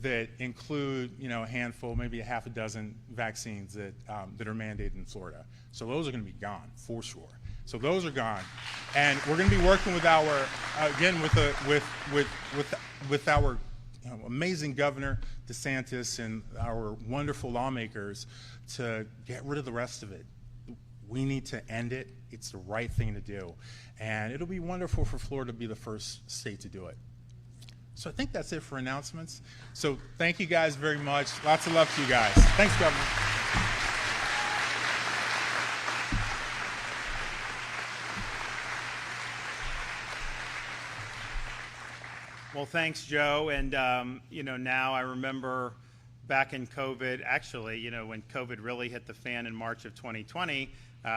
S2: that include a handful, maybe a half a dozen vaccines that are mandated in Florida. So those are going to be gone for sure. So those are gone, and we're going to be working with our with our amazing governor DeSantis and our wonderful lawmakers to get rid of the rest of it. We need to end it. It's the right thing to do, and it'll be wonderful for Florida to be the first state to do it. So I think that's it for announcements. So thank you guys very much. Lots of love to you guys. Thanks, Governor.
S1: Well, thanks, Joe. And, now I remember back in COVID, actually, when COVID really hit the fan in March of 2020,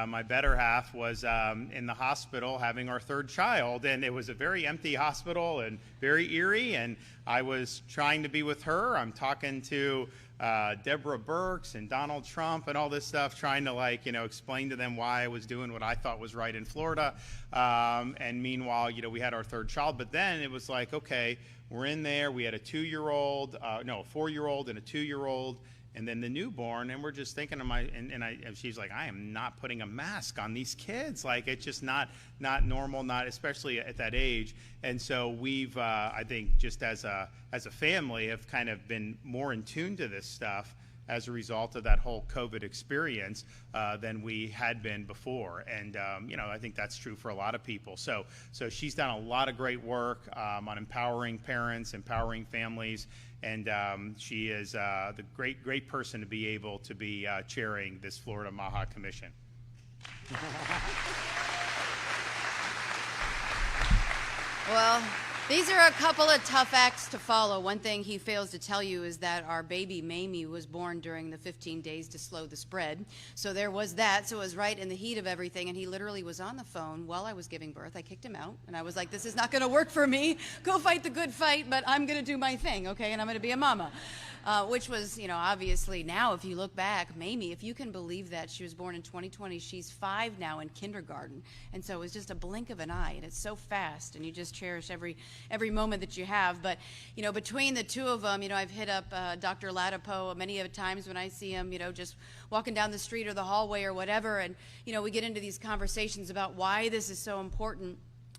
S1: my better half was in the hospital having our third child, and it was a very empty hospital and very eerie, and I was trying to be with her. I'm talking to Deborah Birx and Donald Trump and all this stuff, trying to explain to them why I was doing what I thought was right in Florida. And meanwhile, we had our third child, but then it was like, okay, we're in there. We had a 4-year-old and a 2-year-old. And then the newborn, and we're just thinking to and she's like, I am not putting a mask on these kids. Like, it's just not normal, not especially at that age. And so we've, I think, just as a family, have kind of been more in tune to this stuff as a result of that whole COVID experience than we had been before. And, I think that's true for a lot of people. So she's done a lot of great work on empowering parents, empowering families, and she is the great person to be able to be chairing this Florida MAHA Commission.
S3: Well, these are a couple of tough acts to follow. One thing he fails to tell you is that our baby Mamie was born during the 15 days to slow the spread. So there was that. So it was right in the heat of everything, and he literally was on the phone while I was giving birth. I kicked him out, and I was like, this is not going to work for me. Go fight the good fight, but I'm going to do my thing, okay, and I'm going to be a mama. Which was, obviously now, if you look back, Mamie, if you can believe that, she was born in 2020. She's 5 now in kindergarten. And so it was just a blink of an eye, and it's so fast, and you just cherish every moment that you have. But, between the two of them, I've hit up Dr. Latipo many of times when I see him, just walking down the street or the hallway or whatever. And, we get into these conversations about why this is so important.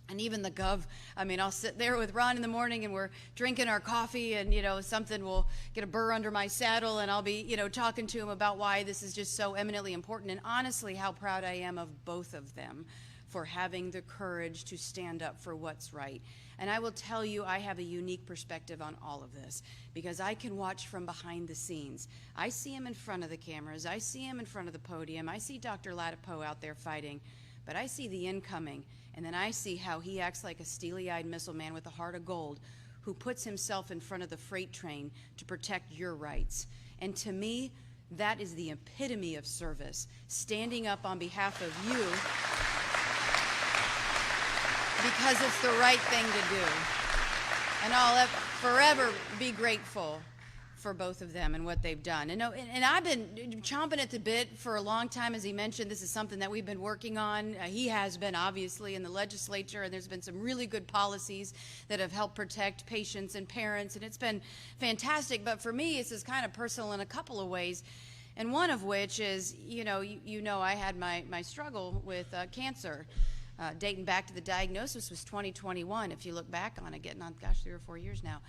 S3: And even the gov, I'll sit there with Ron in the morning and we're drinking our coffee and, something will get a burr under my saddle and I'll be, talking to him about why this is just so eminently important. And honestly, how proud I am of both of them for having the courage to stand up for what's right. And I will tell you, I have a unique perspective on all of this because I can watch from behind the scenes. I see him in front of the cameras. I see him in front of the podium. I see Dr. Latipo out there fighting, but I see the incoming. And then I see how he acts like a steely-eyed missile man with a heart of gold who puts himself in front of the freight train to protect your rights. And to me, that is the epitome of service, standing up on behalf of you because it's the right thing to do. And I'll forever be grateful for both of them and what they've done. And I've been chomping at the bit for a long time. As he mentioned, this is something that we've been working on. He has been, obviously, in the legislature, and there's been some really good policies that have helped protect patients and parents, and it's been fantastic. But for me, this is kind of personal in a couple of ways, and one of which is, I had my struggle with cancer. Dating back to the diagnosis was 2021, if you look back on it, getting on, 3 or 4 years now.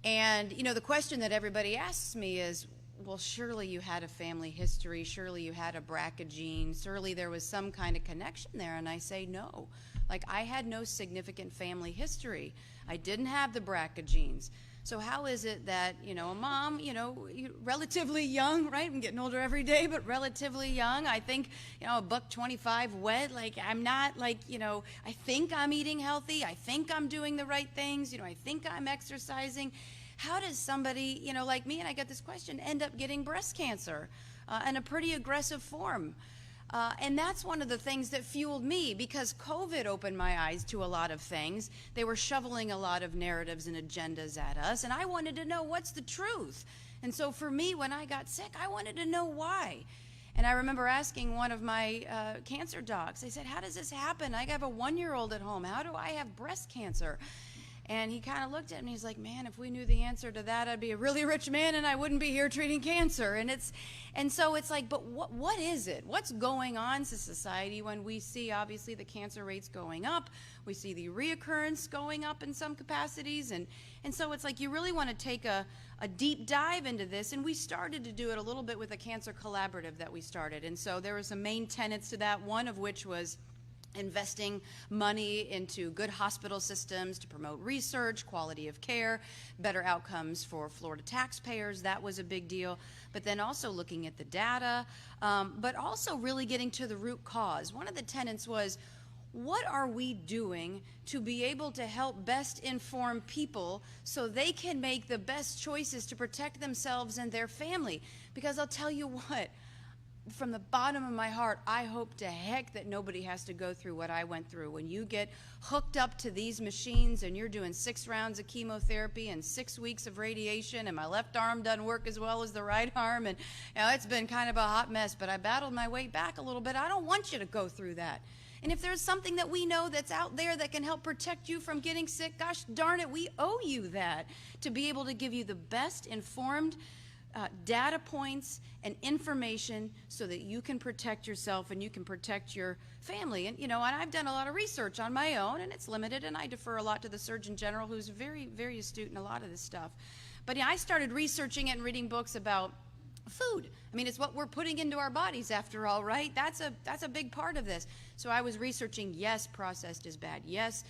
S3: And, the question that everybody asks me is, well, surely you had a family history, surely you had a BRCA gene, surely there was some kind of connection there. And I say no. Like, I had no significant family history. I didn't have the BRCA genes. So how is it that, a mom, relatively young, right? I'm getting older every day, but relatively young. I think, $125 wet. Like, I'm not like, I think I'm eating healthy. I think I'm doing the right things. I think I'm exercising. How does somebody, like me, and I get this question, end up getting breast cancer in a pretty aggressive form? And that's one of the things that fueled me, because COVID opened my eyes to a lot of things. They were shoveling a lot of narratives and agendas at us, and I wanted to know what's the truth. And so for me, when I got sick, I wanted to know why. And I remember asking one of my cancer docs, I said, how does this happen? I have a 1-year-old at home. How do I have breast cancer? And he kind of looked at me, he's like, man, if we knew the answer to that, I'd be a really rich man and I wouldn't be here treating cancer. And so it's like, but what is it? What's going on in society when we see, obviously, the cancer rates going up? We see the reoccurrence going up in some capacities. And so it's like you really want to take a deep dive into this. And we started to do it a little bit with a cancer collaborative that we started. And so there were some main tenets to that, one of which was investing money into good hospital systems to promote research, quality of care, better outcomes for Florida taxpayers. That was a big deal. But then also looking at the data, but also really getting to the root cause. One of the tenets was, what are we doing to be able to help best inform people so they can make the best choices to protect themselves and their family? Because I'll tell you what, from the bottom of my heart, I hope to heck that nobody has to go through what I went through. When you get hooked up to these machines and you're doing 6 rounds of chemotherapy and 6 weeks of radiation, and my left arm doesn't work as well as the right arm, and it's been kind of a hot mess, but I battled my way back a little bit. I don't want you to go through that. And if there's something that we know that's out there that can help protect you from getting sick, gosh darn it, we owe you that, to be able to give you the best informed data points and information so that you can protect yourself and you can protect your family. And, and I've done a lot of research on my own, and it's limited, and I defer a lot to the Surgeon General, who's very, very astute in a lot of this stuff. But I started researching it and reading books about food. I mean, it's what we're putting into our bodies after all, right? That's a big part of this. So I was researching, yes, processed is bad. Yes,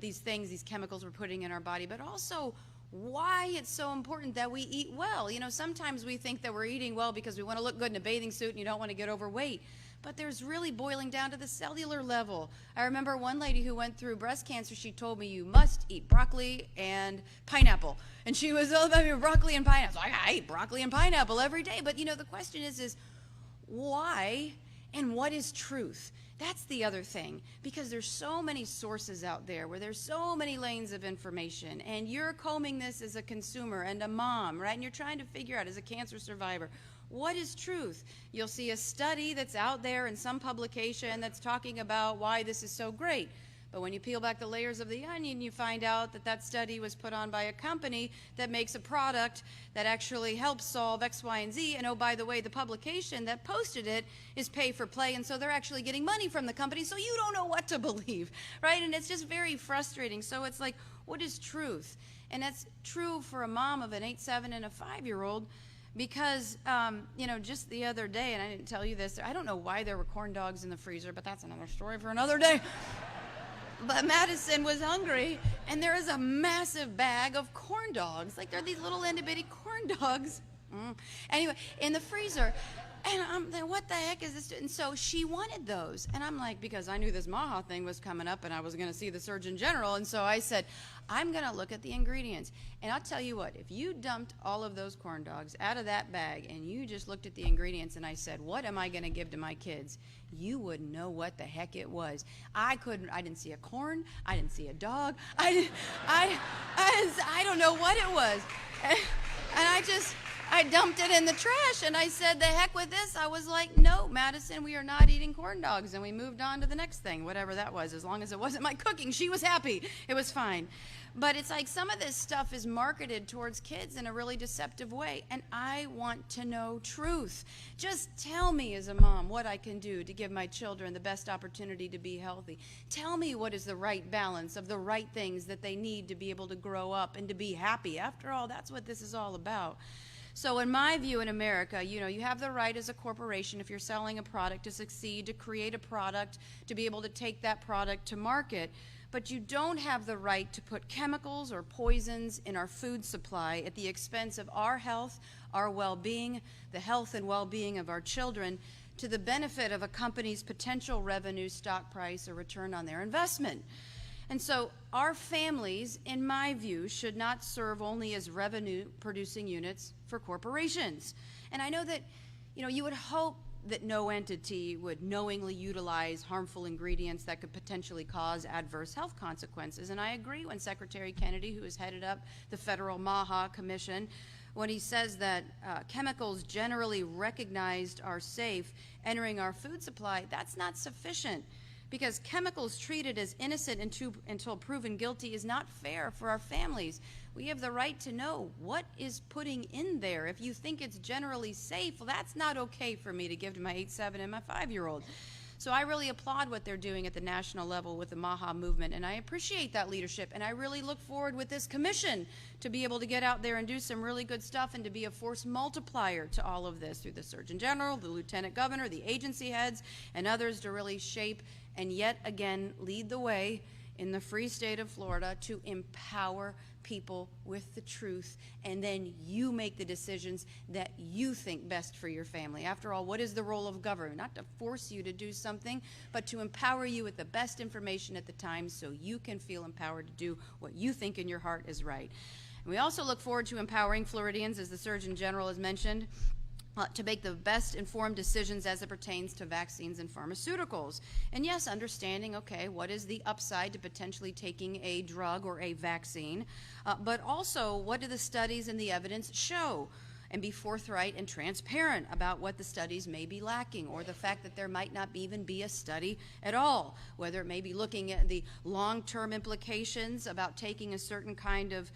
S3: these things, these chemicals we're putting in our body, but also why it's so important that we eat well. Sometimes we think that we're eating well because we want to look good in a bathing suit and you don't want to get overweight. But there's really boiling down to the cellular level. I remember one lady who went through breast cancer, she told me, you must eat broccoli and pineapple. And she was all about broccoli and pineapple. So I eat broccoli and pineapple every day. But the question is why and what is truth? That's the other thing, because there's so many sources out there where there's so many lanes of information, and you're combing this as a consumer and a mom, right? And you're trying to figure out, as a cancer survivor, what is truth? You'll see a study that's out there in some publication that's talking about why this is so great. But when you peel back the layers of the onion, you find out that that study was put on by a company that makes a product that actually helps solve X, Y, and Z. And oh, by the way, the publication that posted it is pay for play, and so they're actually getting money from the company, so you don't know what to believe, right? And it's just very frustrating. So it's like, what is truth? And that's true for a mom of an 8, 7, and a 5-year-old. Because, just the other day, and I didn't tell you this, I don't know why there were corn dogs in the freezer, but that's another story for another day. But Madison was hungry, and there is a massive bag of corn dogs. Like, they're these little itty-bitty corn dogs. Anyway, in the freezer. And I'm like, what the heck is this? And so she wanted those. And I'm like, because I knew this MAHA thing was coming up and I was going to see the Surgeon General. And so I said, I'm going to look at the ingredients. And I'll tell you what, if you dumped all of those corn dogs out of that bag and you just looked at the ingredients and I said, what am I going to give to my kids? You wouldn't know what the heck it was. I didn't see a corn. I didn't see a dog. I don't know what it was. And I dumped it in the trash, and I said, the heck with this. I was like, no, Madison, we are not eating corn dogs. And we moved on to the next thing, whatever that was. As long as it wasn't my cooking, she was happy. It was fine. But it's like some of this stuff is marketed towards kids in a really deceptive way, and I want to know truth. Just tell me as a mom what I can do to give my children the best opportunity to be healthy. Tell me what is the right balance of the right things that they need to be able to grow up and to be happy. After all, that's what this is all about. So in my view, in America, you have the right as a corporation, if you're selling a product, to succeed, to create a product, to be able to take that product to market. But you don't have the right to put chemicals or poisons in our food supply at the expense of our health, our well-being, the health and well-being of our children, to the benefit of a company's potential revenue, stock price, or return on their investment. And so our families, in my view, should not serve only as revenue-producing units for corporations. And I know that, you would hope that no entity would knowingly utilize harmful ingredients that could potentially cause adverse health consequences. And I agree when Secretary Kennedy, who has headed up the federal MAHA commission, when he says that chemicals generally recognized are safe entering our food supply. That's not sufficient, because chemicals treated as innocent until proven guilty is not fair for our families. We have the right to know what is putting in there. If you think it's generally safe, well, that's not okay for me to give to my 8-7 and my 5-year-old. So I really applaud what they're doing at the national level with the MAHA movement, and I appreciate that leadership, and I really look forward with this commission to be able to get out there and do some really good stuff and to be a force multiplier to all of this through the Surgeon General, the Lieutenant Governor, the agency heads, and others to really shape and yet again lead the way in the free state of Florida to empower people with the truth, and then you make the decisions that you think best for your family. After all, what is the role of government? Not to force you to do something, but to empower you with the best information at the time so you can feel empowered to do what you think in your heart is right. And we also look forward to empowering Floridians, as the Surgeon General has mentioned, to make the best informed decisions as it pertains to vaccines and pharmaceuticals. And yes, understanding, okay, what is the upside to potentially taking a drug or a vaccine, but also what do the studies and the evidence show? And be forthright and transparent about what the studies may be lacking, or the fact that there might not even be a study at all, whether it may be looking at the long-term implications about taking a certain kind of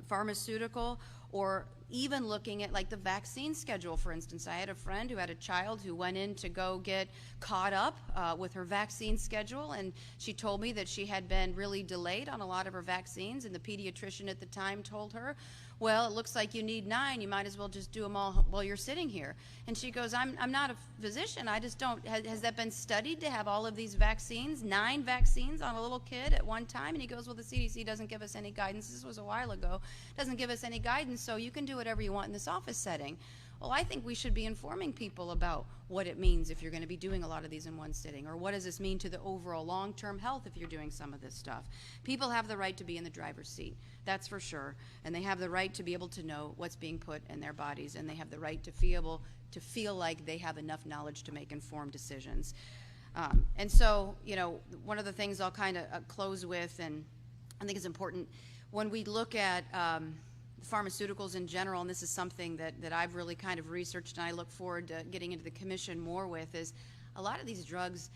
S3: pharmaceutical, or even looking at like the vaccine schedule. For instance, I had a friend who had a child who went in to go get caught up with her vaccine schedule, and she told me that she had been really delayed on a lot of her vaccines, and the pediatrician at the time told her, well, it looks like you need 9, you might as well just do them all while you're sitting here. And she goes, I'm not a physician, I just don't, has that been studied to have all of these vaccines, 9 vaccines on a little kid at one time? And he goes, well, the CDC doesn't give us any guidance, this was a while ago, doesn't give us any guidance, so you can do whatever you want in this office setting. Well, I think we should be informing people about what it means if you're going to be doing a lot of these in one sitting, or what does this mean to the overall long-term health if you're doing some of this stuff. People have the right to be in the driver's seat, that's for sure, and they have the right to be able to know what's being put in their bodies, and they have the right to feel like they have enough knowledge to make informed decisions. And so, you know, one of the things I'll kind of close with, and I think it's important, when we look at pharmaceuticals in general, and this is something that I've really kind of researched and I look forward to getting into the commission more with, is a lot of these drugs,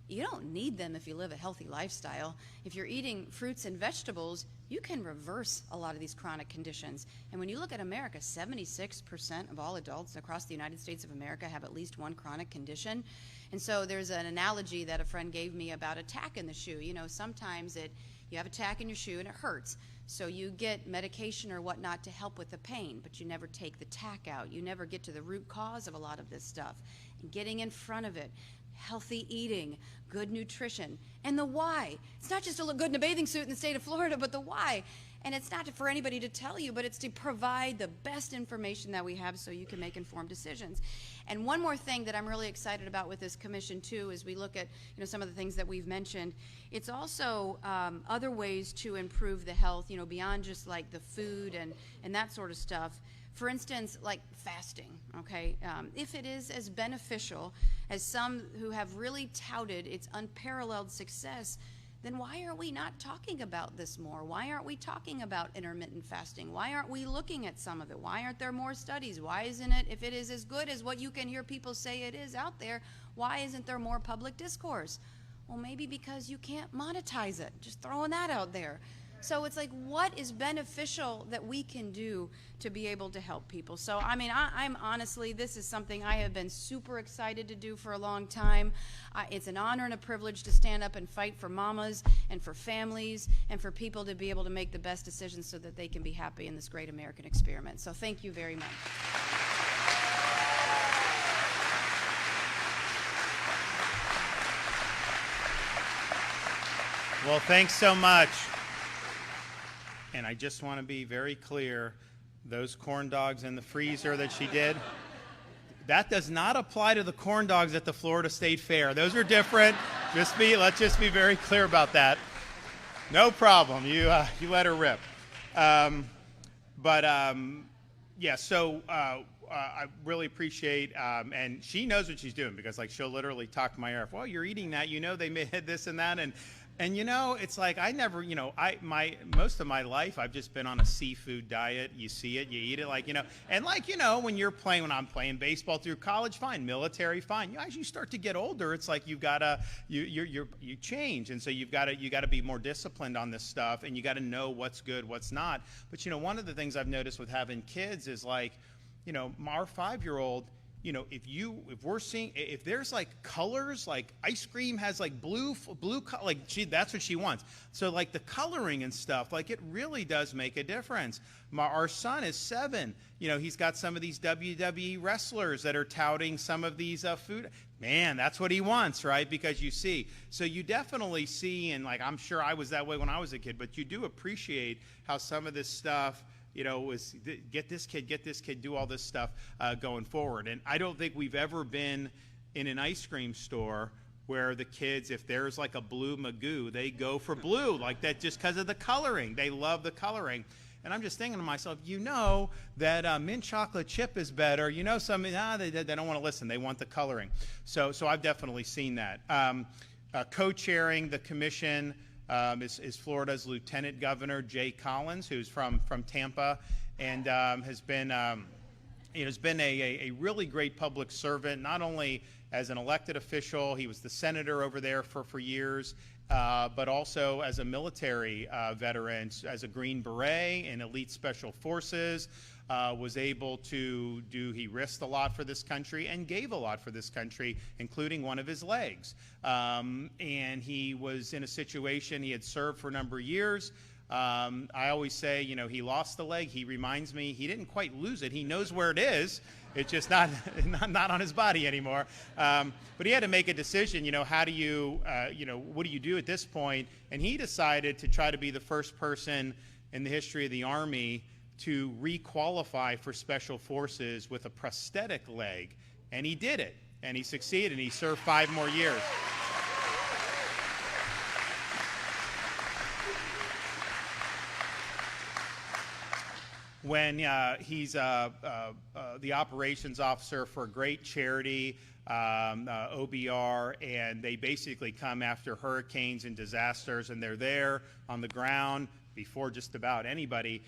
S3: you don't need them if you live a healthy lifestyle. If you're eating fruits and vegetables, you can reverse a lot of these chronic conditions. And when you look at America, 76% of all adults across the United States of America have at least one chronic condition. And so there's an analogy that a friend gave me about a tack in the shoe. You know, sometimes you have a tack in your shoe and it hurts. So you get medication or whatnot to help with the pain, but you never take the tack out. You never get to the root cause of a lot of this stuff. And getting in front of it, healthy eating, good nutrition, and the why. It's not just to look good in a bathing suit in the state of Florida, but the why. And it's not for anybody to tell you, but it's to provide the best information that we have so you can make informed decisions. And one more thing that I'm really excited about with this commission too, as we look at, you know, some of the things that we've mentioned, it's also other ways to improve the health, you know, beyond just like the food and that sort of stuff. For instance, like fasting, okay? If it is as beneficial as some who have really touted its unparalleled success, then why are we not talking about this more? Why aren't we talking about intermittent fasting? Why aren't we looking at some of it? Why aren't there more studies? Why isn't it, if it is as good as what you can hear people say it is out there, why isn't there more public discourse? Well, maybe because you can't monetize it. Just throwing that out there. So it's like, what is beneficial that we can do to be able to help people? So, I mean, I'm honestly, this is something I have been super excited to do for a long time. It's an honor and a privilege to stand up and fight for mamas and for families and for people to be able to make the best decisions so that they can be happy in this great American experiment. So thank you very much.
S1: Well, thanks so much. And I just want to be very clear, those corn dogs in the freezer that she did, that does not apply to the corn dogs at the Florida State Fair. Those are different. Let's just be very clear about that. No problem. You let her rip. Yeah, so I really appreciate, and she knows what she's doing, because like she'll literally talk to my ear, well, you're eating that, you know they made this and that, and And it's like I never, most of my life I've just been on a seafood diet. You see it, you eat it, and when I'm playing baseball through college, fine, military, fine. As you start to get older, it's like you change, and so you got to be more disciplined on this stuff, and you got to know what's good, what's not. But one of the things I've noticed with having kids is our 5-year-old. If there's like colors, like ice cream has like blue, that's what she wants. So like the coloring and stuff, like it really does make a difference. Our son is 7. He's got some of these WWE wrestlers that are touting some of these food. Man, that's what he wants, right? Because so you definitely see, and like I'm sure I was that way when I was a kid, but you do appreciate how some of this stuff, was get this kid, do all this stuff going forward. And I don't think we've ever been in an ice cream store where the kids, if there's like a blue Magoo, they go for blue like that just because of the coloring. They love the coloring. And I'm just thinking to myself, that mint chocolate chip is better. They don't want to listen. They want the coloring. So I've definitely seen that. Co-chairing the commission is Florida's Lieutenant Governor Jay Collins, who's from Tampa, and has been a really great public servant, not only as an elected official. He was the senator over there for years, but also as a military veteran, as a Green Beret in elite special forces. Was able to he risked a lot for this country and gave a lot for this country, including one of his legs. And he was in a situation, he had served for a number of years. I always say, he lost the leg. He reminds me, he didn't quite lose it. He knows where it is. It's just not on his body anymore. But he had to make a decision, how do you, what do you do at this point? And he decided to try to be the first person in the history of the Army to re-qualify for special forces with a prosthetic leg. And he did it. And he succeeded. And he served 5 more years. When he's the operations officer for a great charity, OBR, and they basically come after hurricanes and disasters, and they're there on the ground before just about anybody.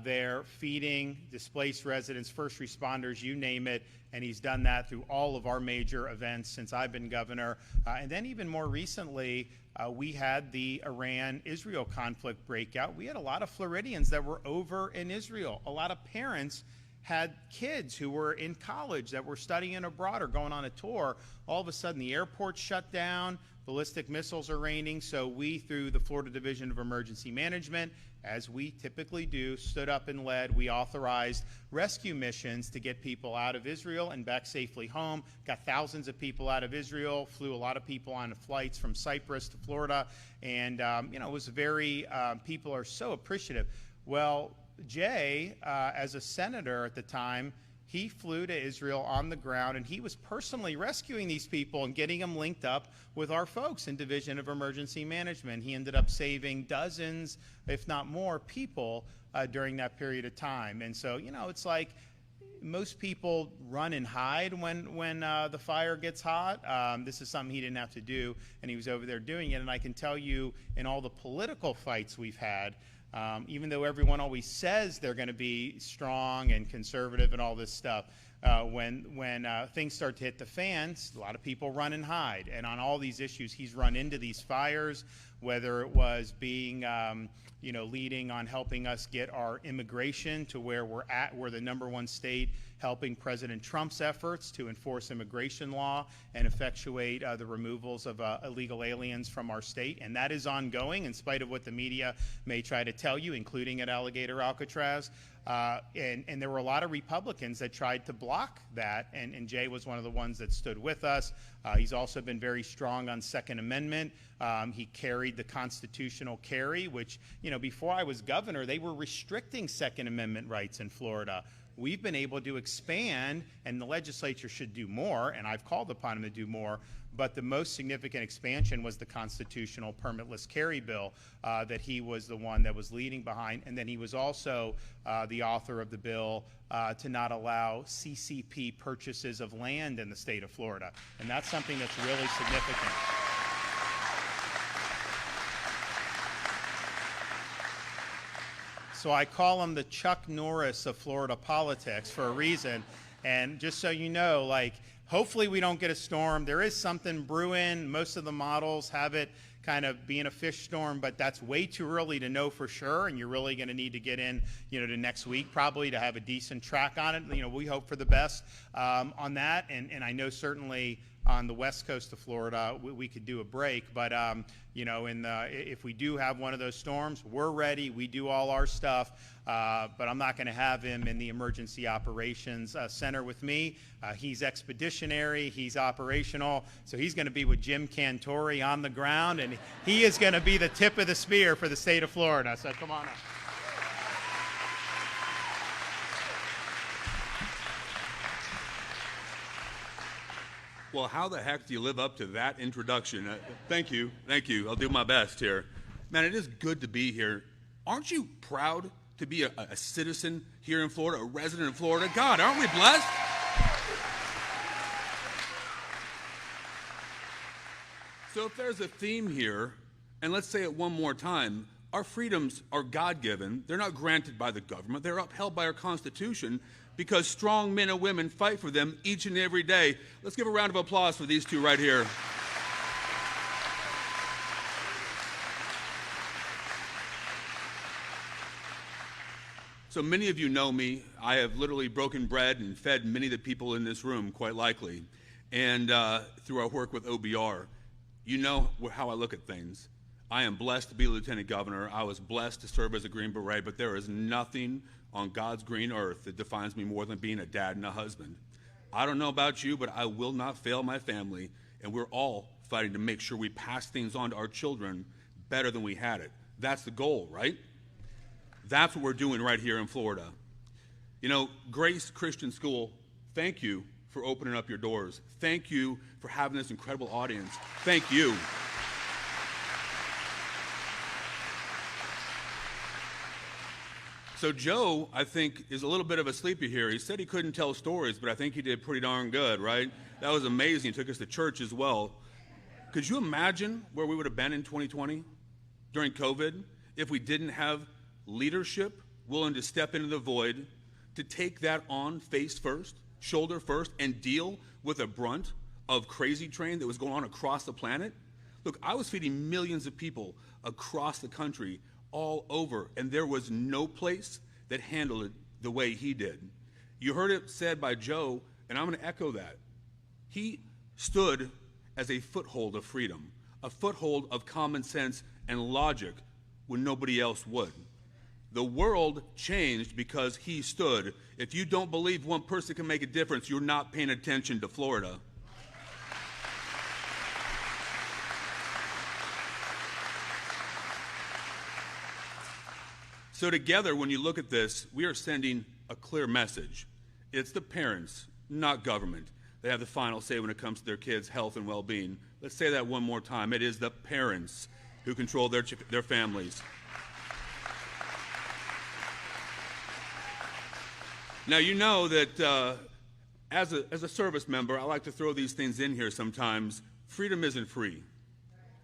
S1: They're feeding displaced residents, first responders, you name it, and he's done that through all of our major events since I've been governor. And then even more recently, we had the Iran-Israel conflict breakout. We had a lot of Floridians that were over in Israel. A lot of parents had kids who were in college that were studying abroad or going on a tour. All of a sudden, the airport shut down. Ballistic missiles are raining, so we, through the Florida Division of Emergency Management, as we typically do, stood up and led. We authorized rescue missions to get people out of Israel and back safely home. Got thousands of people out of Israel, flew a lot of people on flights from Cyprus to Florida, and it was people are so appreciative. Well, Jay, as a senator at the time, he flew to Israel on the ground, and he was personally rescuing these people and getting them linked up with our folks in Division of Emergency Management. He ended up saving dozens, if not more, people during that period of time. And so, it's like most people run and hide when the fire gets hot. This is something he didn't have to do, and he was over there doing it. And I can tell you, in all the political fights we've had, even though everyone always says they're going to be strong and conservative and all this stuff, when things start to hit the fans, a lot of people run and hide. And on all these issues, he's run into these fires, whether it was being, leading on helping us get our immigration to where we're at. We're the #1 state helping President Trump's efforts to enforce immigration law and effectuate the removals of illegal aliens from our state. And that is ongoing, in spite of what the media may try to tell you, including at Alligator Alcatraz. And there were a lot of Republicans that tried to block that, and Jay was one of the ones that stood with us. He's also been very strong on Second Amendment. He carried the constitutional carry, which, before I was governor, they were restricting Second Amendment rights in Florida. We've been able to expand, and the legislature should do more, and I've called upon him to do more, but the most significant expansion was the constitutional permitless carry bill that he was the one that was leading behind, and then he was also the author of the bill to not allow CCP purchases of land in the state of Florida, and that's something that's really significant. So I call him the Chuck Norris of Florida politics for a reason. And just so you know, like, hopefully we don't get a storm. There is something brewing. Most of the models have it kind of being a fish storm, but that's way too early to know for sure. And you're really going to need to get in, to next week probably to have a decent track on it. We hope for the best on that. And I know certainly on the west coast of Florida, we could do a break. But, if we do have one of those storms, we're ready. We do all our stuff. But I'm not going to have him in the Emergency Operations Center with me. He's expeditionary. He's operational. So he's going to be with Jim Cantori on the ground. And he is going to be the tip of the spear for the state of Florida. So come on up.
S4: Well, how the heck do you live up to that introduction? Thank you. I'll do my best here. Man, it is good to be here. Aren't you proud to be a citizen here in Florida, a resident in Florida? God, aren't we blessed? So if there's a theme here, and let's say it one more time, our freedoms are God-given. They're not granted by the government. They're upheld by our Constitution because strong men and women fight for them each and every day. Let's give a round of applause for these two right here. So many of you know me. I have literally broken bread and fed many of the people in this room, quite likely. And through our work with OBR, you know how I look at things. I am blessed to be lieutenant governor. I was blessed to serve as a Green Beret, but there is nothing on God's green earth that defines me more than being a dad and a husband. I don't know about you, but I will not fail my family, and we're all fighting to make sure we pass things on to our children better than we had it. That's the goal, right? That's what we're doing right here in Florida. Grace Christian School, thank you for opening up your doors. Thank you for having this incredible audience. Thank you. So Joe, I think, is a little bit of a sleepy here. He said he couldn't tell stories, but I think he did pretty darn good, right? That was amazing. He took us to church as well. Could you imagine where we would have been in 2020 during COVID if we didn't have leadership willing to step into the void, to take that on face first, shoulder first, and deal with a brunt of crazy train that was going on across the planet? Look, I was feeding millions of people across the country all over, and there was no place that handled it the way he did. You heard it said by Joe, and I'm going to echo that. He stood as a foothold of freedom, a foothold of common sense and logic when nobody else would. The world changed because he stood. If you don't believe one person can make a difference, you're not paying attention to Florida. So together, when you look at this, we are sending a clear message. It's the parents, not government. They have the final say when it comes to their kids' health and well-being. Let's say that one more time. It is the parents who control their families. Now, you know that as a service member, I like to throw these things in here sometimes. Freedom isn't free.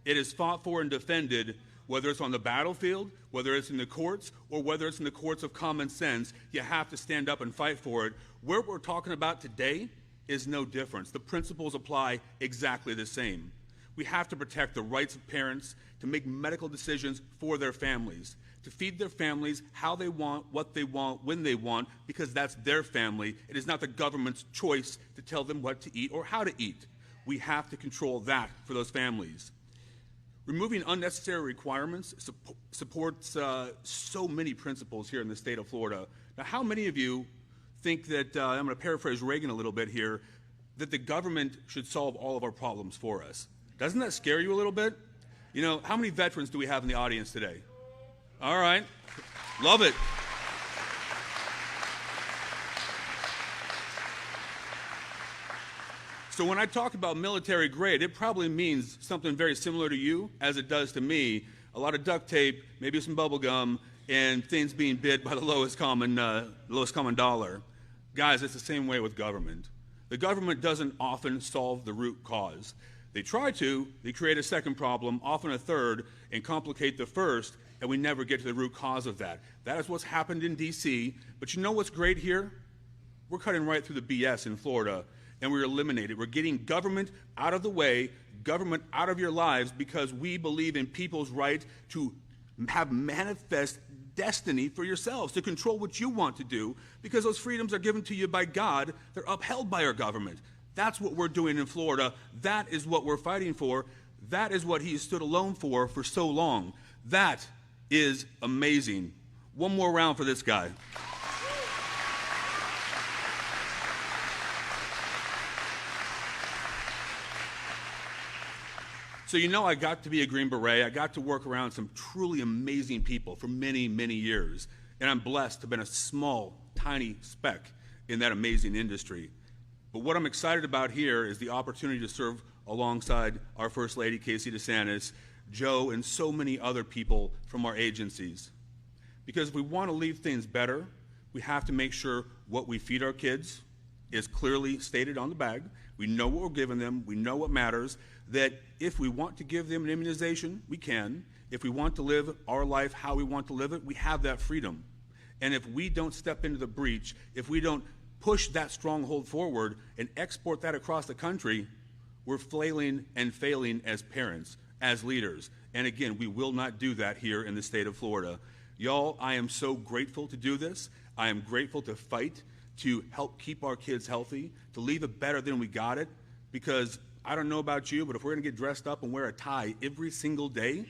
S4: It is fought for and defended, whether it's on the battlefield, whether it's in the courts, or whether it's in the courts of common sense. You have to stand up and fight for it. Where we're talking about today is no difference. The principles apply exactly the same. We have to protect the rights of parents to make medical decisions for their families, to feed their families how they want, what they want, when they want, because that's their family. It is not the government's choice to tell them what to eat or how to eat. We have to control that for those families. Removing unnecessary requirements supports so many principles here in the state of Florida. Now, how many of you think that, I'm going to paraphrase Reagan a little bit here, that the government should solve all of our problems for us? Doesn't that scare you a little bit? How many veterans do we have in the audience today? All right. Love it. So when I talk about military grade, it probably means something very similar to you as it does to me. A lot of duct tape, maybe some bubble gum, and things being bid by the lowest common dollar. Guys, it's the same way with government. The government doesn't often solve the root cause. They try to, they create a second problem, often a third, and complicate the first, and we never get to the root cause of that. That is what's happened in D.C., but you know what's great here? We're cutting right through the BS in Florida, and we're eliminating. We're getting government out of the way, government out of your lives, because we believe in people's right to have manifest destiny for yourselves, to control what you want to do, because those freedoms are given to you by God. They're upheld by our government. That's what we're doing in Florida. That is what we're fighting for. That is what he has stood alone for so long. That is amazing. One more round for this guy. So you know I got to be a Green Beret. I got to work around some truly amazing people for many, many years. And I'm blessed to have been a small, tiny speck in that amazing industry. But what I'm excited about here is the opportunity to serve alongside our First Lady, Casey DeSantis, Joe, and so many other people from our agencies. Because if we want to leave things better, we have to make sure what we feed our kids is clearly stated on the bag. We know what we're giving them. We know what matters. That if we want to give them an immunization, we can. If we want to live our life how we want to live it, we have that freedom. And if we don't step into the breach, if we don't push that stronghold forward and export that across the country, we're flailing and failing as parents, as leaders. And again, we will not do that here in the state of Florida. Y'all, I am so grateful to do this. I am grateful to fight to help keep our kids healthy, to leave it better than we got it, because I don't know about you, but if we're going to get dressed up and wear a tie every single day,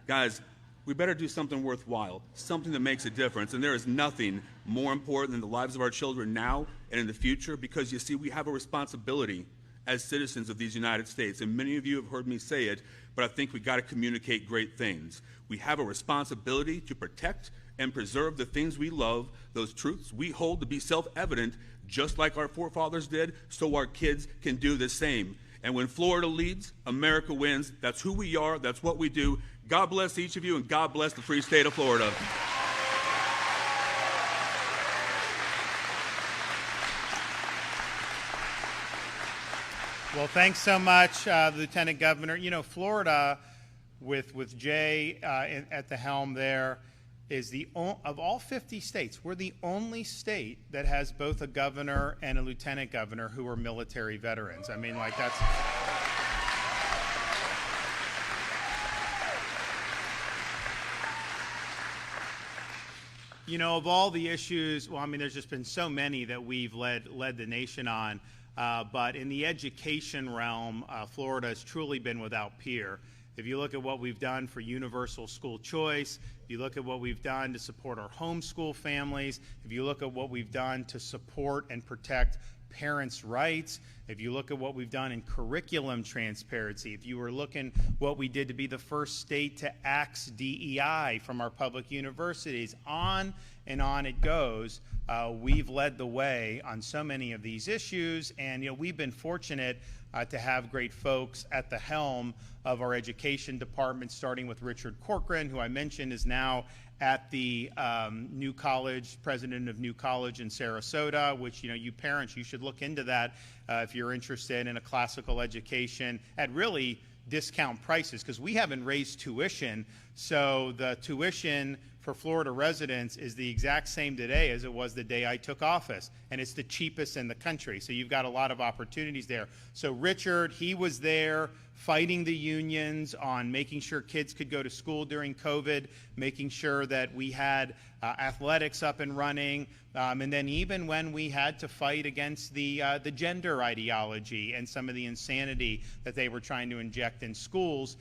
S4: guys, we better do something worthwhile, something that makes a difference. And there is nothing more important than the lives of our children now and in the future, because you see, we have a responsibility as citizens of these United States. And many of you have heard me say it, but I think we got to communicate great things. We have a responsibility to protect and preserve the things we love, those truths we hold to be self-evident, just like our forefathers did, so our kids can do the same. And when Florida leads, America wins. That's who we are. That's what we do. God bless each of you, and God bless the free state of Florida.
S1: Well, thanks so much, Lieutenant Governor. You know, Florida, with Jay at the helm there, is of all 50 states, we're the only state that has both a governor and a lieutenant governor who are military veterans. I mean, like, that's... You know, of all the issues, well, I mean, there's just been so many that we've led the nation on, but in the education realm, Florida has truly been without peer. If you look at what we've done for universal school choice, if you look at what we've done to support our homeschool families, if you look at what we've done to support and protect parents' rights, if you look at what we've done in curriculum transparency, if you were looking what we did to be the first state to axe DEI from our public universities, on and on it goes. We've led the way on so many of these issues, and you know, we've been fortunate to have great folks at the helm of our education department, starting with Richard Corcoran, who I mentioned is now at the New College, president of New College in Sarasota, which, you know, you parents, you should look into that if you're interested in a classical education at really discount prices, because we haven't raised tuition. So the tuition for Florida residents is the exact same today as it was the day I took office, and it's the cheapest in the country. So you've got a lot of opportunities there. So Richard, he was there fighting the unions on making sure kids could go to school during COVID, making sure that we had athletics up and running, and then even when we had to fight against the gender ideology and some of the insanity that they were trying to inject in schools.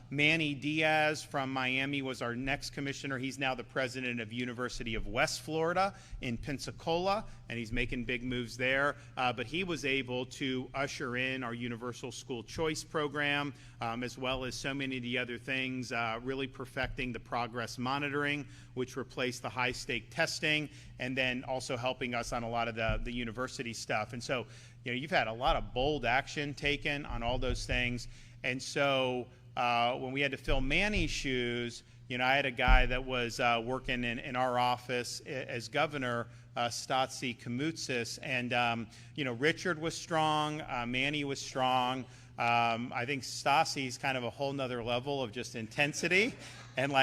S1: Manny Diaz from Miami was our next commissioner. He's now the president of University of West Florida in Pensacola, and he's making big moves there. But he was able to usher in our universal school choice program, as well as so many of the other things, really perfecting the progress monitoring, which replaced the high-stake testing, and then also helping us on a lot of the university stuff. And so, you know, you've had a lot of bold action taken on all those things. And so when we had to fill Manny's shoes, you know, I had a guy that was working in our office as governor, Stotsi Koumoutsas, and you know, Richard was strong, Manny was strong, I think Stassi's kind of a whole nother level of just intensity and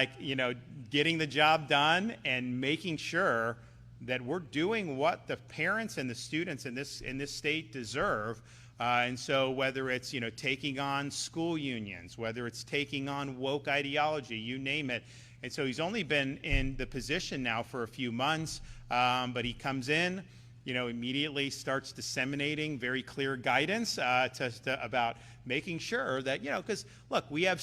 S1: getting the job done and making sure that we're doing what the parents and the students in this state deserve. And so whether it's, taking on school unions, whether it's taking on woke ideology, you name it. And so he's only been in the position now for a few months, but he comes in, immediately starts disseminating very clear guidance about making sure that, because look, we have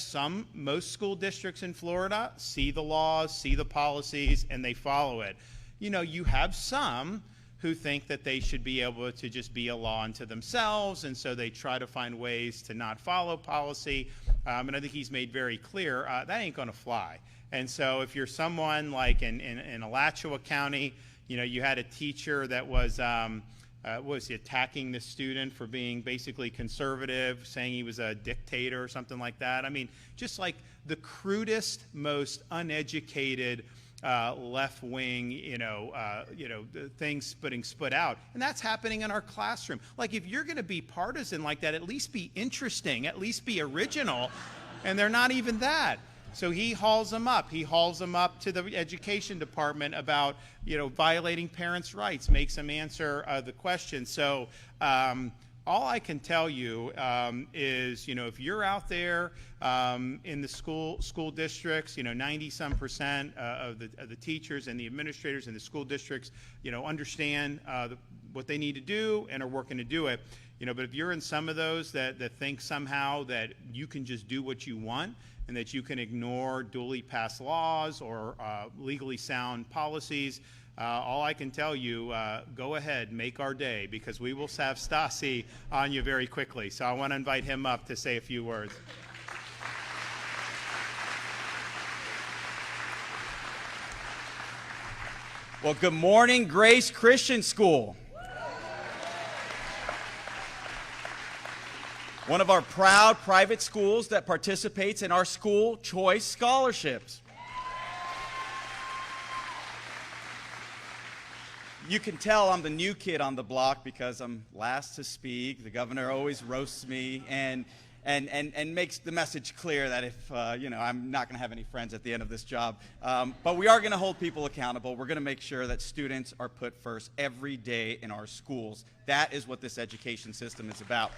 S1: most school districts in Florida see the laws, see the policies, and they follow it. You have some who think that they should be able to just be a law unto themselves, and so they try to find ways to not follow policy. And I think he's made very clear that ain't going to fly. And so if you're someone like in Alachua County, you had a teacher that was attacking the student for being basically conservative, saying he was a dictator or something like that. I mean, just like the crudest, most uneducated left-wing, things putting spit out. And that's happening in our classroom. Like, if you're going to be partisan like that, at least be interesting, at least be original. And they're not even that. So he hauls them up. He hauls them up to the education department about, violating parents' rights, makes them answer the question. So all I can tell you is, if you're out there in the school districts, 90-some% of the teachers and the administrators in the school districts, understand what they need to do and are working to do it. But if you're in some of those that think somehow that you can just do what you want and that you can ignore duly passed laws or legally sound policies, all I can tell you, go ahead, make our day, because we will have Stassi on you very quickly. So I want to invite him up to say a few words.
S5: Well, good morning, Grace Christian School. One of our proud private schools that participates in our school choice scholarships. You can tell I'm the new kid on the block because I'm last to speak. The governor always roasts me and makes the message clear that if, I'm not going to have any friends at the end of this job. But we are going to hold people accountable. We're going to make sure that students are put first every day in our schools. That is what this education system is about.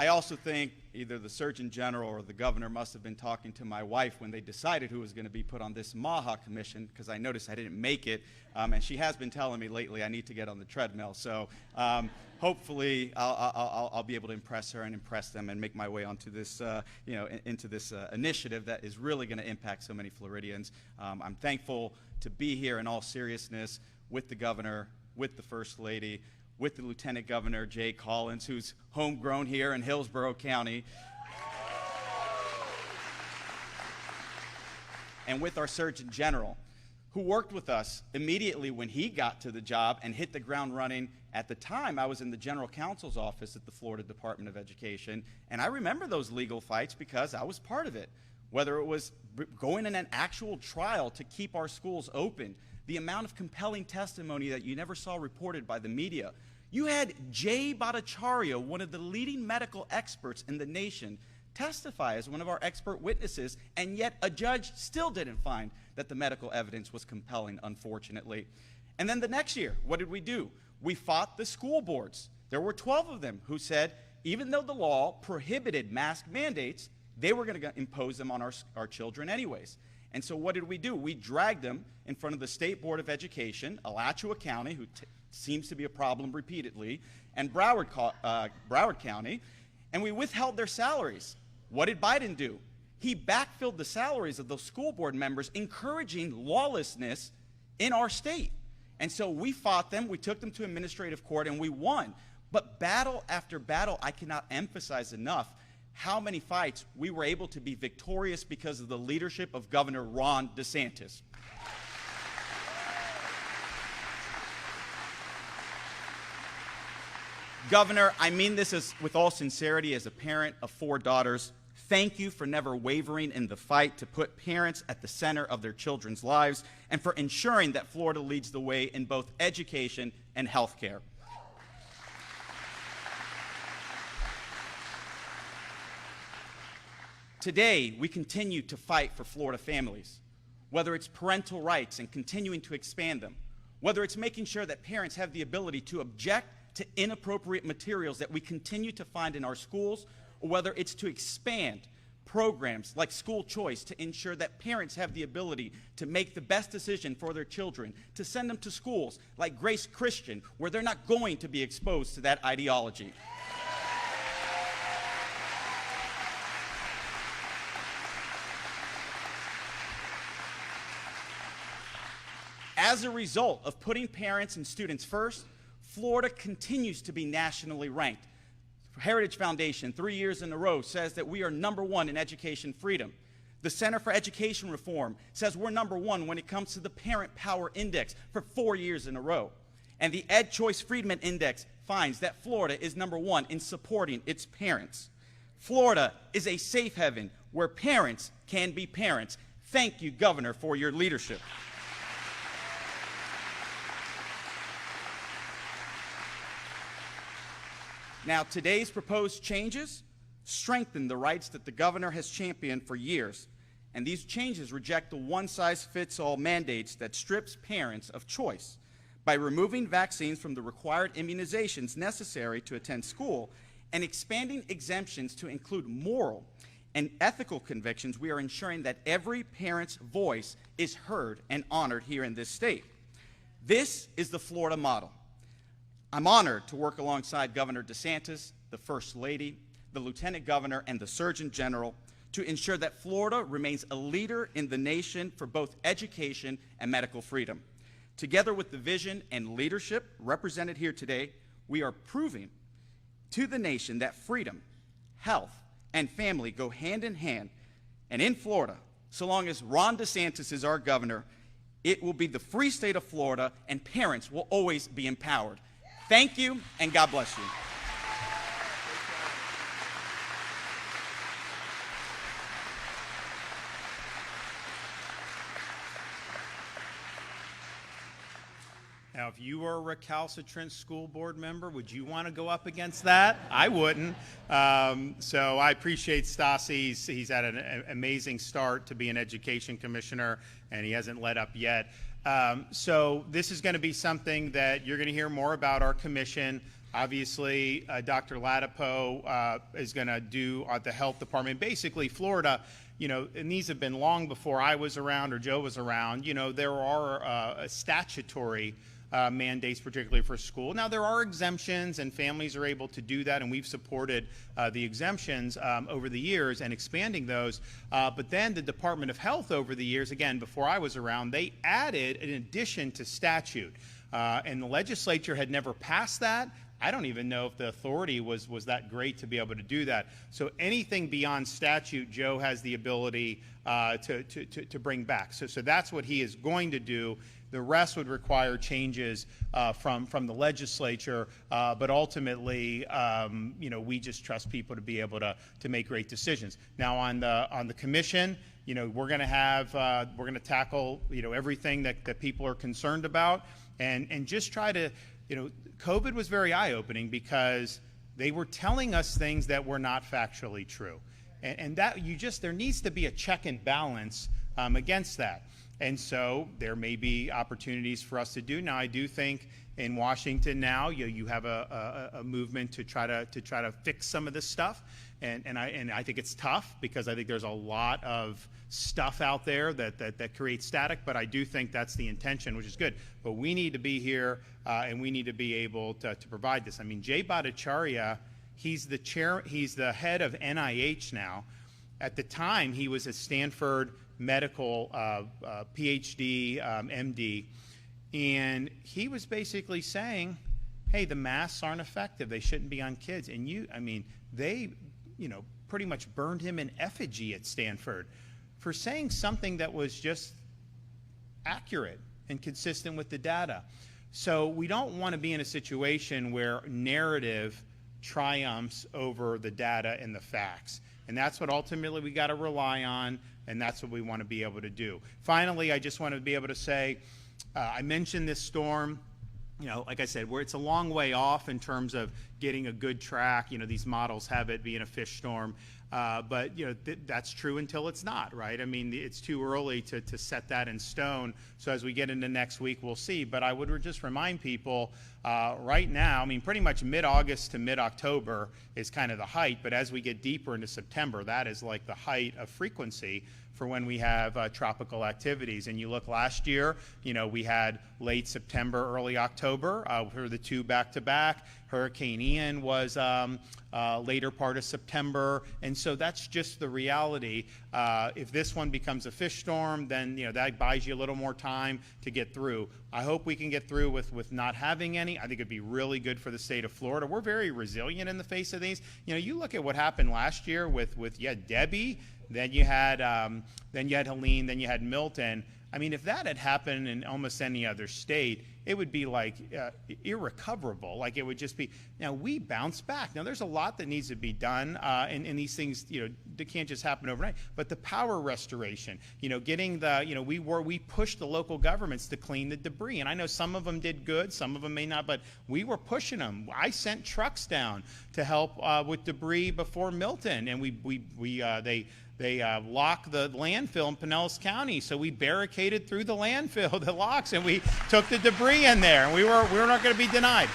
S5: I also think either the Surgeon General or the governor must have been talking to my wife when they decided who was going to be put on this MAHA commission, because I noticed I didn't make it, and she has been telling me lately I need to get on the treadmill. So hopefully I'll be able to impress her and impress them and make my way onto this, into this initiative that is really going to impact so many Floridians. I'm thankful to be here in all seriousness with the governor, with the First Lady, with the Lieutenant Governor, Jay Collins, who's homegrown here in Hillsborough County, and with our Surgeon General, who worked with us immediately when he got to the job and hit the ground running. At the time, I was in the General Counsel's office at the Florida Department of Education, and I remember those legal fights because I was part of it, whether it was going in an actual trial to keep our schools open, the amount of compelling testimony that you never saw reported by the media. You had Jay Bhattacharya, one of the leading medical experts in the nation, testify as one of our expert witnesses, and yet a judge still didn't find that the medical evidence was compelling, unfortunately. And then the next year, what did we do? We fought the school boards. There were 12 of them who said, even though the law prohibited mask mandates, they were going to impose them on our children anyways. And so what did we do? We dragged them in front of the State Board of Education, Alachua County, who seems to be a problem repeatedly, and Broward County, and we withheld their salaries. What did Biden do? He backfilled the salaries of those school board members, encouraging lawlessness in our state. And so we fought them, we took them to administrative court, and we won. But battle after battle, I cannot emphasize enough how many fights we were able to be victorious because of the leadership of Governor Ron DeSantis. Governor, I mean this with all sincerity as a parent of 4 daughters. Thank you for never wavering in the fight to put parents at the center of their children's lives and for ensuring that Florida leads the way in both education and health care. Today, we continue to fight for Florida families, whether it's parental rights and continuing to expand them, whether it's making sure that parents have the ability to object to inappropriate materials that we continue to find in our schools, or whether it's to expand programs like school choice to ensure that parents have the ability to make the best decision for their children, to send them to schools like Grace Christian, where they're not going to be exposed to that ideology. As a result of putting parents and students first, Florida continues to be nationally ranked. Heritage Foundation, 3 years in a row, says that we are #1 in education freedom. The Center for Education Reform says we're #1 when it comes to the Parent Power Index for 4 years in a row. And the Ed Choice Freedman Index finds that Florida is #1 in supporting its parents. Florida is a safe haven where parents can be parents. Thank you, Governor, for your leadership. Now, today's proposed changes strengthen the rights that the governor has championed for years, and these changes reject the one-size-fits-all mandates that strips parents of choice. By removing vaccines from the required immunizations necessary to attend school and expanding exemptions to include moral and ethical convictions, we are ensuring that every parent's voice is heard and honored here in this state. This is the Florida model. I'm honored to work alongside Governor DeSantis, the First Lady, the Lieutenant Governor, and the Surgeon General to ensure that Florida remains a leader in the nation for both education and medical freedom. Together with the vision and leadership represented here today, we are proving to the nation that freedom, health, and family go hand in hand. And in Florida, so long as Ron DeSantis is our governor, it will be the free state of Florida, and parents will always be empowered. Thank you, and God bless you.
S1: Now, if you were a recalcitrant school board member, would you want to go up against that? I wouldn't. So I appreciate Stassi. He's had an amazing start to be an education commissioner, and he hasn't let up yet. So this is going to be something that you're going to hear more about our commission. Obviously, Dr. Latipo is going to do the health department. Basically, Florida, and these have been long before I was around or Joe was around, there are statutory mandates, particularly for school. Now, there are exemptions, and families are able to do that, and we've supported the exemptions over the years and expanding those. But then the Department of Health over the years, again, before I was around, they added an addition to statute. And the legislature had never passed that. I don't even know if the authority was that great to be able to do that. So anything beyond statute, Joe has the ability to bring back. So that's what he is going to do. The rest would require changes from the legislature, but ultimately, we just trust people to be able to make great decisions. Now, on the commission, we're going to tackle everything that people are concerned about, and just try to, COVID was very eye-opening because they were telling us things that were not factually true, and that there needs to be a check and balance against that. And so there may be opportunities for us to do. Now, I do think in Washington now you have a movement to try to fix some of this stuff, and I think it's tough because I think there's a lot of stuff out there that creates static. But I do think that's the intention, which is good. But we need to be here and we need to be able to provide this. I mean, Jay Bhattacharya, he's the head of NIH now. At the time, he was at Stanford medical PhD, MD, and he was basically saying, hey, the masks aren't effective. They shouldn't be on kids. And they, pretty much burned him in effigy at Stanford for saying something that was just accurate and consistent with the data. So we don't want to be in a situation where narrative triumphs over the data and the facts. And that's what ultimately we got to rely on, and that's what we want to be able to do. Finally, I just want to be able to say, I mentioned this storm. like I said, where it's a long way off in terms of getting a good track. These models have it being a fish storm. But that's true until it's not, right? I mean, it's too early to set that in stone. So as we get into next week, we'll see. But I would just remind people right now, I mean, pretty much mid-August to mid-October is kind of the height. But as we get deeper into September, that is like the height of frequency for when we have tropical activities. And you look last year, we had late September, early October for the two back-to-back. Hurricane Ian was later part of September. And so that's just the reality. If this one becomes a fish storm, then that buys you a little more time to get through. I hope we can get through with not having any. I think it'd be really good for the state of Florida. We're very resilient in the face of these. You look at what happened last year with Debbie, then you had Helene, then you had Milton. I mean, if that had happened in almost any other state, it would be like irrecoverable. Like it would just be. Now we bounce back. Now there's a lot that needs to be done, and these things, they can't just happen overnight. But the power restoration, getting the, we pushed the local governments to clean the debris, and I know some of them did good, some of them may not, but we were pushing them. I sent trucks down to help with debris before Milton, and they locked the landfill in Pinellas County, so we barricaded through the landfill, the locks, and we took the debris in there, and we were not going to be denied.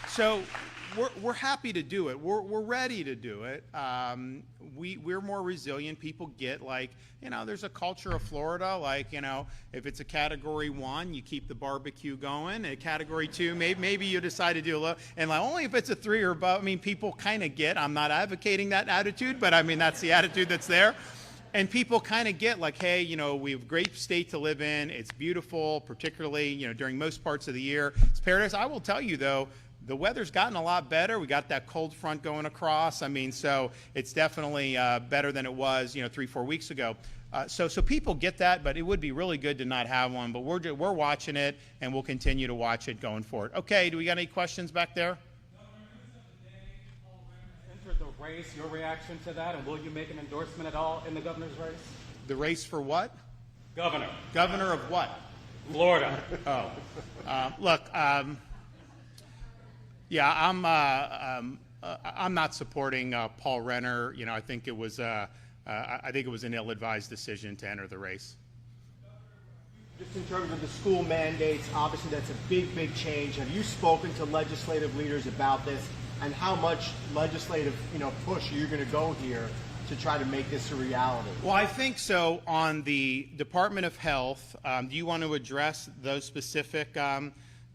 S1: So we're happy to do it. We're ready to do it. We're more resilient. People get there's a culture of Florida, if it's a Category 1, you keep the barbecue going. A Category 2, maybe you decide to do a little, and only if it's a 3 or above. I mean, people kind of get. I'm not advocating that attitude, but I mean that's the attitude that's there. And people kind of get hey, we have a great state to live in. It's beautiful, particularly during most parts of the year. It's paradise. I will tell you though, the weather's gotten a lot better. We got that cold front going across. I mean, so it's definitely better than it was, 3-4 weeks ago. So people get that, but it would be really good to not have one. But we're watching it, and we'll continue to watch it going forward. Okay, do we got any questions back there?
S6: Entered the race. Your reaction to that, and will you make an endorsement at all in the governor's race?
S1: The race for what?
S6: Governor.
S1: Governor of what?
S6: Florida.
S1: Oh, look. Yeah, I'm not supporting Paul Renner. I think it was an ill-advised decision to enter the race.
S7: Just in terms of the school mandates, obviously that's a big change. Have you spoken to legislative leaders about this, and how much legislative push are you going to go here to try to make this a reality?
S1: Well, I think so. On the Department of Health, do you want to address those specific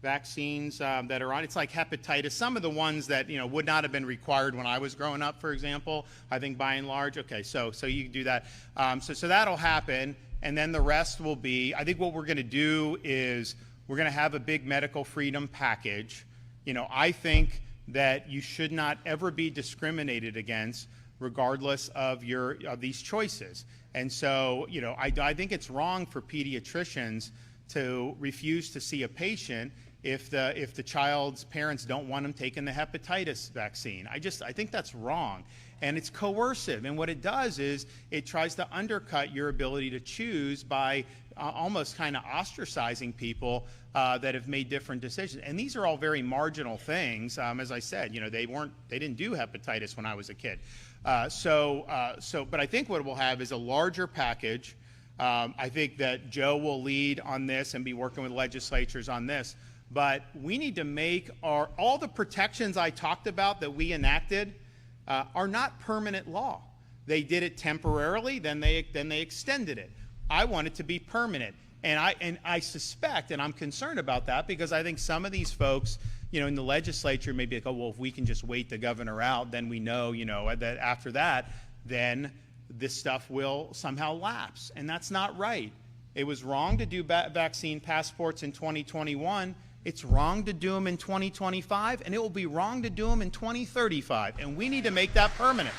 S1: vaccines that are on? It's like hepatitis. Some of the ones that would not have been required when I was growing up, for example. I think by and large, okay. So you can do that. So that'll happen, and then the rest will be. I think what we're going to do is we're going to have a big medical freedom package. I think that you should not ever be discriminated against, regardless of these choices. And so I think it's wrong for pediatricians to refuse to see a patient if the child's parents don't want them taking the hepatitis vaccine. I think that's wrong. And it's coercive. And what it does is it tries to undercut your ability to choose by almost kind of ostracizing people that have made different decisions. And these are all very marginal things. As I said, they didn't do hepatitis when I was a kid. But I think what we'll have is a larger package. I think that Joe will lead on this and be working with legislatures on this. But we need to make all the protections I talked about that we enacted are not permanent law. They did it temporarily, then they extended it. I want it to be permanent. And I suspect, and I'm concerned about that, because I think some of these folks, in the legislature may be like, oh, well, if we can just wait the governor out, then we know, that after that, then this stuff will somehow lapse. And that's not right. It was wrong to do vaccine passports in 2021. It's wrong to do them in 2025, and it will be wrong to do them in 2035. And we need to make that permanent.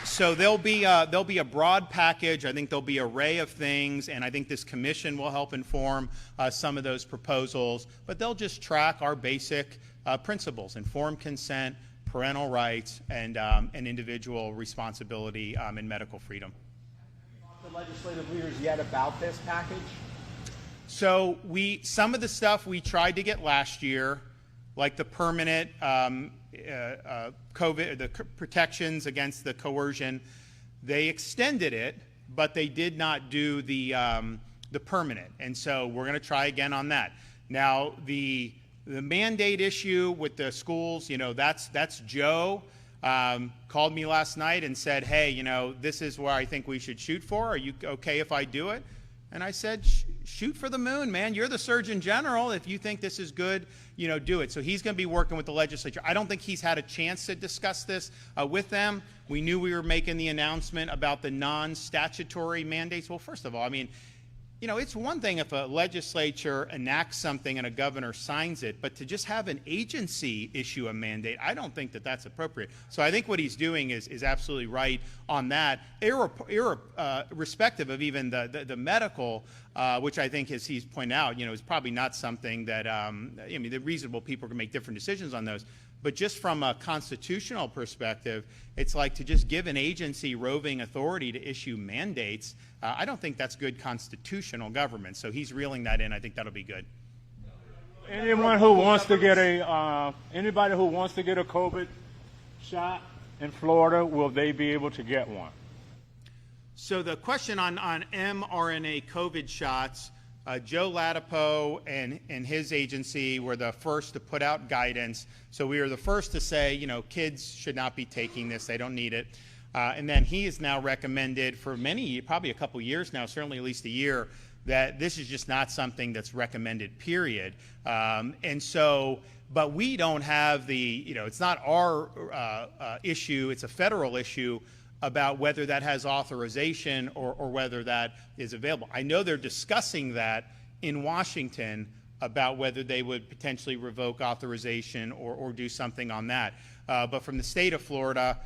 S1: So there'll be a broad package. I think there'll be an array of things, and I think this commission will help inform some of those proposals. But they'll just track our basic principles: informed consent, parental rights, and individual responsibility and medical freedom.
S7: The legislative leaders yet about this package?
S1: So some of the stuff we tried to get last year, like the permanent COVID, the protections against the coercion, they extended it, but they did not do the permanent. And so we're going to try again on that. Now, the mandate issue with the schools, that's Joe. Called me last night and said, hey, this is where I think we should shoot for. Are you okay if I do it? And I said, shoot for the moon, man. You're the Surgeon General. If you think this is good, do it. So he's going to be working with the legislature. I don't think he's had a chance to discuss this with them. We knew we were making the announcement about the non-statutory mandates. Well, first of all, it's one thing if a legislature enacts something and a governor signs it, but to just have an agency issue a mandate, I don't think that that's appropriate. So I think what he's doing is absolutely right on that, irrespective of even the medical, which I think, as he's pointed out, is probably not something that, the reasonable people can make different decisions on those. But just from a constitutional perspective, it's like to just give an agency roving authority to issue mandates. I don't think that's good constitutional government. So he's reeling that in. I think that'll be good.
S8: Anybody who wants to get a COVID shot in Florida, will they be able to get one?
S1: So the question on mRNA COVID shots, Joe Latipo and his agency were the first to put out guidance. So we were the first to say, kids should not be taking this. They don't need it. And then he has now recommended for probably a couple years now, certainly at least a year, that this is just not something that's recommended, period. But we don't have it's not our issue. It's a federal issue about whether that has authorization or whether that is available. I know they're discussing that in Washington about whether they would potentially revoke authorization or do something on that. But from the state of Florida,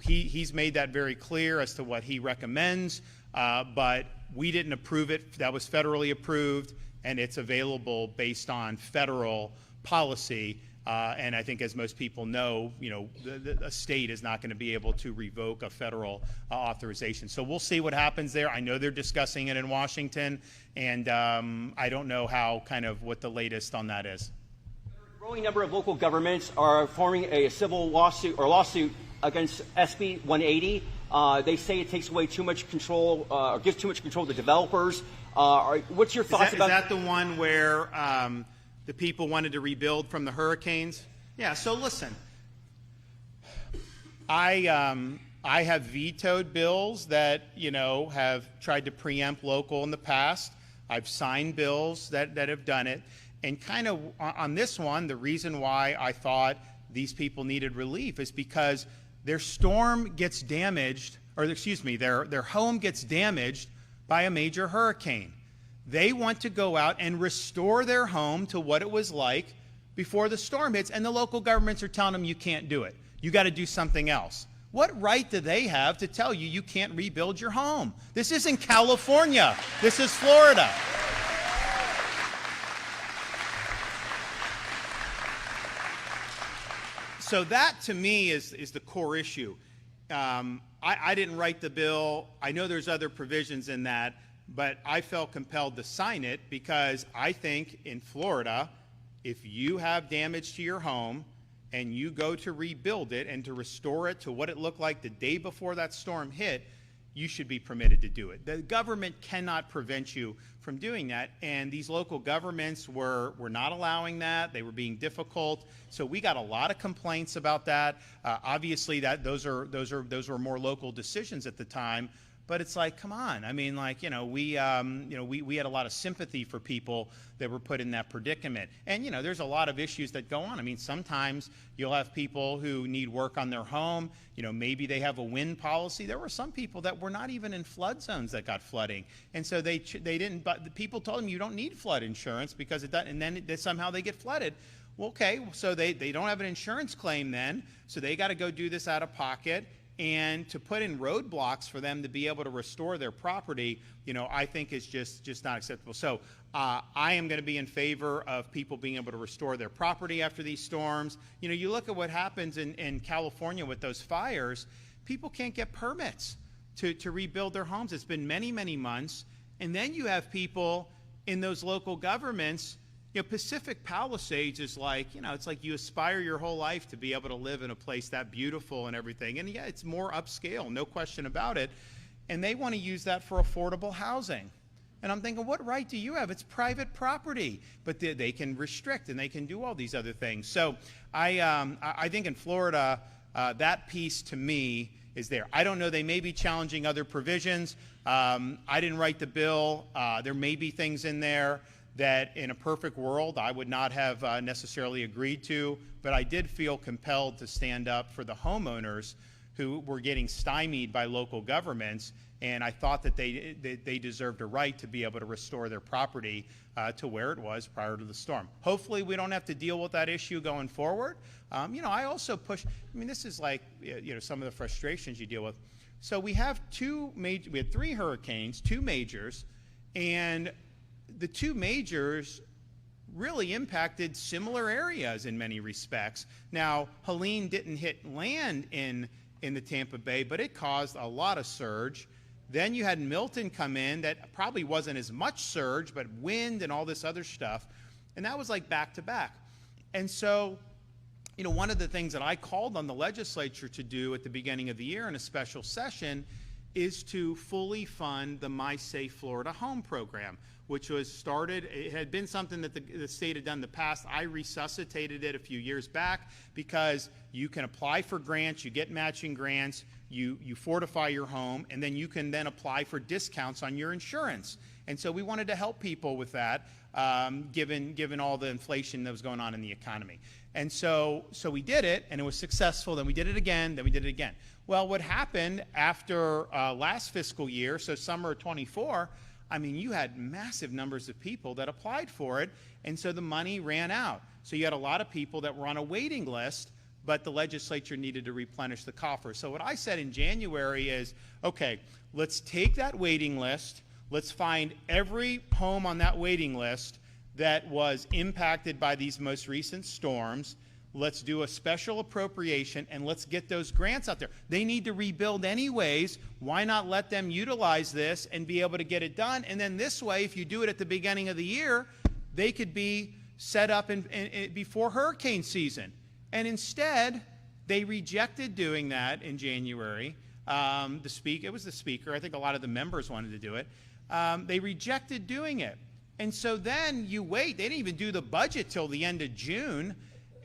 S1: he's made that very clear as to what he recommends, but we didn't approve it. That was federally approved, and it's available based on federal policy. And I think, as most people know, a state is not going to be able to revoke a federal authorization. So we'll see what happens there. I know they're discussing it in Washington, and I don't know what the latest on that is.
S9: A growing number of local governments are forming a civil lawsuit against SB 180. They say it takes away too much control, or gives too much control to developers. What's your thoughts about that?
S1: Is that the one where the people wanted to rebuild from the hurricanes? Yeah, so listen, I have vetoed bills that, have tried to preempt local in the past. I've signed bills that have done it. And on this one, the reason why I thought these people needed relief is because their storm gets damaged, their home gets damaged by a major hurricane. They want to go out and restore their home to what it was like before the storm hits, and the local governments are telling them you can't do it. You got to do something else. What right do they have to tell you you can't rebuild your home? This isn't California. This is Florida. So that, to me, is the core issue. I didn't write the bill. I know there's other provisions in that, but I felt compelled to sign it because I think in Florida, if you have damage to your home and you go to rebuild it and to restore it to what it looked like the day before that storm hit, you should be permitted to do it. The government cannot prevent you from doing that, and these local governments were not allowing that. They were being difficult. So we got a lot of complaints about that. Obviously, those were more local decisions at the time. But it's like, come on. I mean, we had a lot of sympathy for people that were put in that predicament. And, there's a lot of issues that go on. I mean, sometimes you'll have people who need work on their home. Maybe they have a wind policy. There were some people that were not even in flood zones that got flooding. And so they didn't, but the people told them you don't need flood insurance because it doesn't, and then somehow they get flooded. Well, okay, so they don't have an insurance claim then, so they got to go do this out of pocket. And to put in roadblocks for them to be able to restore their property, I think is just not acceptable. So I am going to be in favor of people being able to restore their property after these storms. You look at what happens in California with those fires, people can't get permits. to rebuild their homes. It's been many, many months. And then you have people in those local governments. Pacific Palisades is like, it's like you aspire your whole life to be able to live in a place that beautiful and everything. And yeah, it's more upscale, no question about it. And they want to use that for affordable housing. And I'm thinking, what right do you have? It's private property. But they can restrict and they can do all these other things. So I think in Florida, that piece to me is there. I don't know. They may be challenging other provisions. I didn't write the bill. There may be things in there that in a perfect world I would not have necessarily agreed to. But I did feel compelled to stand up for the homeowners who were getting stymied by local governments. And I thought that they deserved a right to be able to restore their property to where it was prior to the storm. Hopefully we don't have to deal with that issue going forward. I also push, this is like, some of the frustrations you deal with. So we had 3 hurricanes, 2 majors, and the 2 majors really impacted similar areas in many respects. Now, Helene didn't hit land in the Tampa Bay, but it caused a lot of surge. Then you had Milton come in that probably wasn't as much surge, but wind and all this other stuff. And that was like back to back. And so, one of the things that I called on the legislature to do at the beginning of the year in a special session is to fully fund the My Safe Florida Home program, which was started. It had been something that the state had done in the past. I resuscitated it a few years back because you can apply for grants, you get matching grants, you fortify your home, and then you can then apply for discounts on your insurance. And so we wanted to help people with that, given all the inflation that was going on in the economy. And so we did it, and it was successful. Then we did it again, then we did it again. Well, what happened after last fiscal year, so summer of '24, you had massive numbers of people that applied for it, and so the money ran out. So you had a lot of people that were on a waiting list, but the legislature needed to replenish the coffers. So what I said in January is, okay, let's take that waiting list, let's find every home on that waiting list that was impacted by these most recent storms. Let's do a special appropriation and let's get those grants out there. They need to rebuild anyways. Why not let them utilize this and be able to get it done? And then this way, if you do it at the beginning of the year, they could be set up before hurricane season. And instead, they rejected doing that in January. It was the speaker. I think a lot of the members wanted to do it. They rejected doing it. And so then you wait. They didn't even do the budget till the end of June.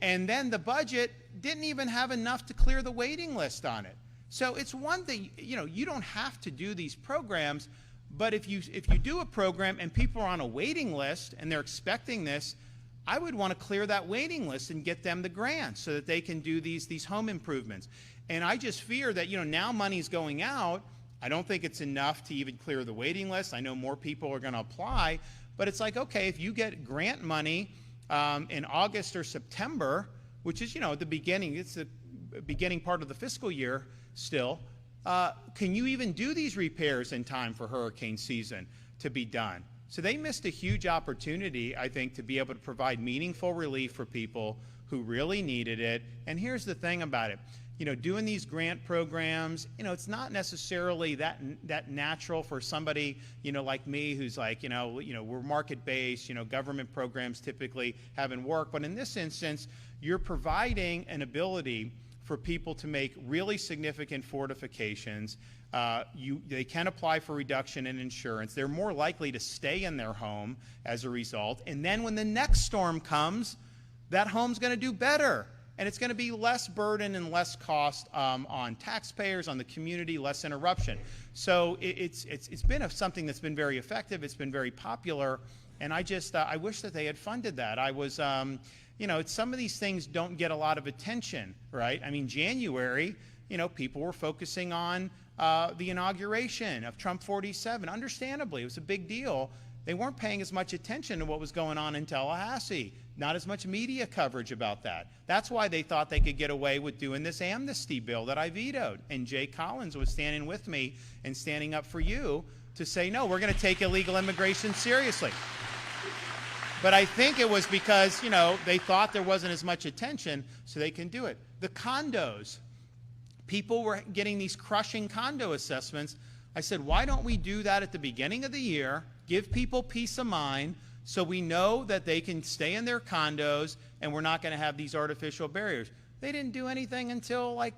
S1: And then the budget didn't even have enough to clear the waiting list on it. So it's one thing, you don't have to do these programs, but if you do a program and people are on a waiting list and they're expecting this, I would want to clear that waiting list and get them the grants so that they can do these home improvements. And I just fear that, now money's going out. I don't think it's enough to even clear the waiting list. I know more people are going to apply, but it's like, okay, if you get grant money in August or September, which is, at the beginning, it's the beginning part of the fiscal year still, can you even do these repairs in time for hurricane season to be done? So they missed a huge opportunity, I think, to be able to provide meaningful relief for people who really needed it. And here's the thing about it. Doing these grant programs, it's not necessarily that natural for somebody, like me who's like, we're market-based, government programs typically haven't worked. But in this instance, you're providing an ability for people to make really significant fortifications. They can apply for reduction in insurance. They're more likely to stay in their home as a result. And then when the next storm comes, that home's going to do better. And it's going to be less burden and less cost on taxpayers, on the community, less interruption. So it's been something that's been very effective. It's been very popular. And I just, I wish that they had funded that. I was, some of these things don't get a lot of attention, right? January, people were focusing on the inauguration of Trump 47. Understandably, it was a big deal. They weren't paying as much attention to what was going on in Tallahassee. Not as much media coverage about that. That's why they thought they could get away with doing this amnesty bill that I vetoed. And Jay Collins was standing with me and standing up for you to say, no, we're going to take illegal immigration seriously. But I think it was because, they thought there wasn't as much attention, so they can do it. The condos. People were getting these crushing condo assessments. I said, why don't we do that at the beginning of the year, give people peace of mind, so we know that they can stay in their condos and we're not going to have these artificial barriers. They didn't do anything until like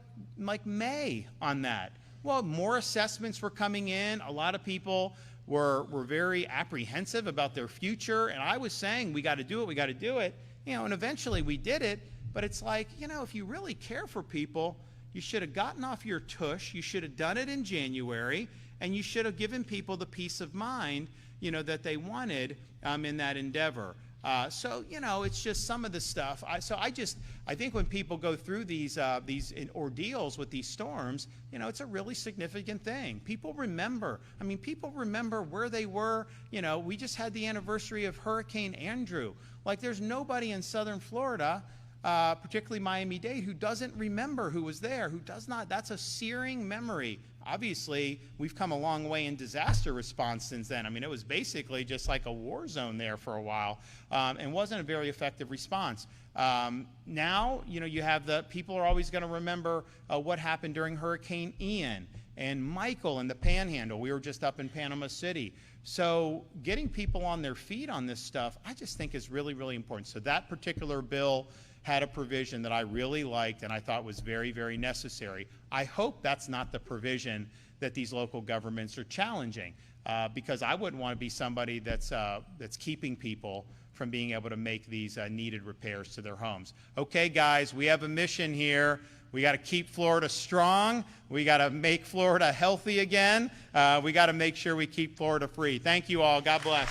S1: May on that. Well, more assessments were coming in. A lot of people were very apprehensive about their future. And I was saying, we got to do it, we got to do it. You know, and eventually we did it. But it's like, you know, if you really care for people, you should have gotten off your tush. You should have done it in January. And you should have given people the peace of mind, you know, that they wanted in that endeavor. So, you know, it's just some of the stuff. I think when people go through these ordeals with these storms, you know, it's a really significant thing. People remember. I mean, people remember where they were. You know, we just had the anniversary of Hurricane Andrew. Like, there's nobody in southern Florida, particularly Miami-Dade, who doesn't remember who was there, who does not. That's a searing memory. Obviously, we've come a long way in disaster response since then. I mean, it was basically just like a war zone there for a while, and wasn't a very effective response. Now, you know, you have the people are always going to remember what happened during Hurricane Ian and Michael in the Panhandle. We were just up in Panama City. So getting people on their feet on this stuff, I just think is really, really important. So that particular bill had a provision that I really liked and I thought was very, very necessary. I hope that's not the provision that these local governments are challenging, because I wouldn't want to be somebody that's keeping people from being able to make these needed repairs to their homes. Okay, guys, we have a mission here. We got to keep Florida strong. We got to make Florida healthy again. We got to make sure we keep Florida free. Thank you all. God bless.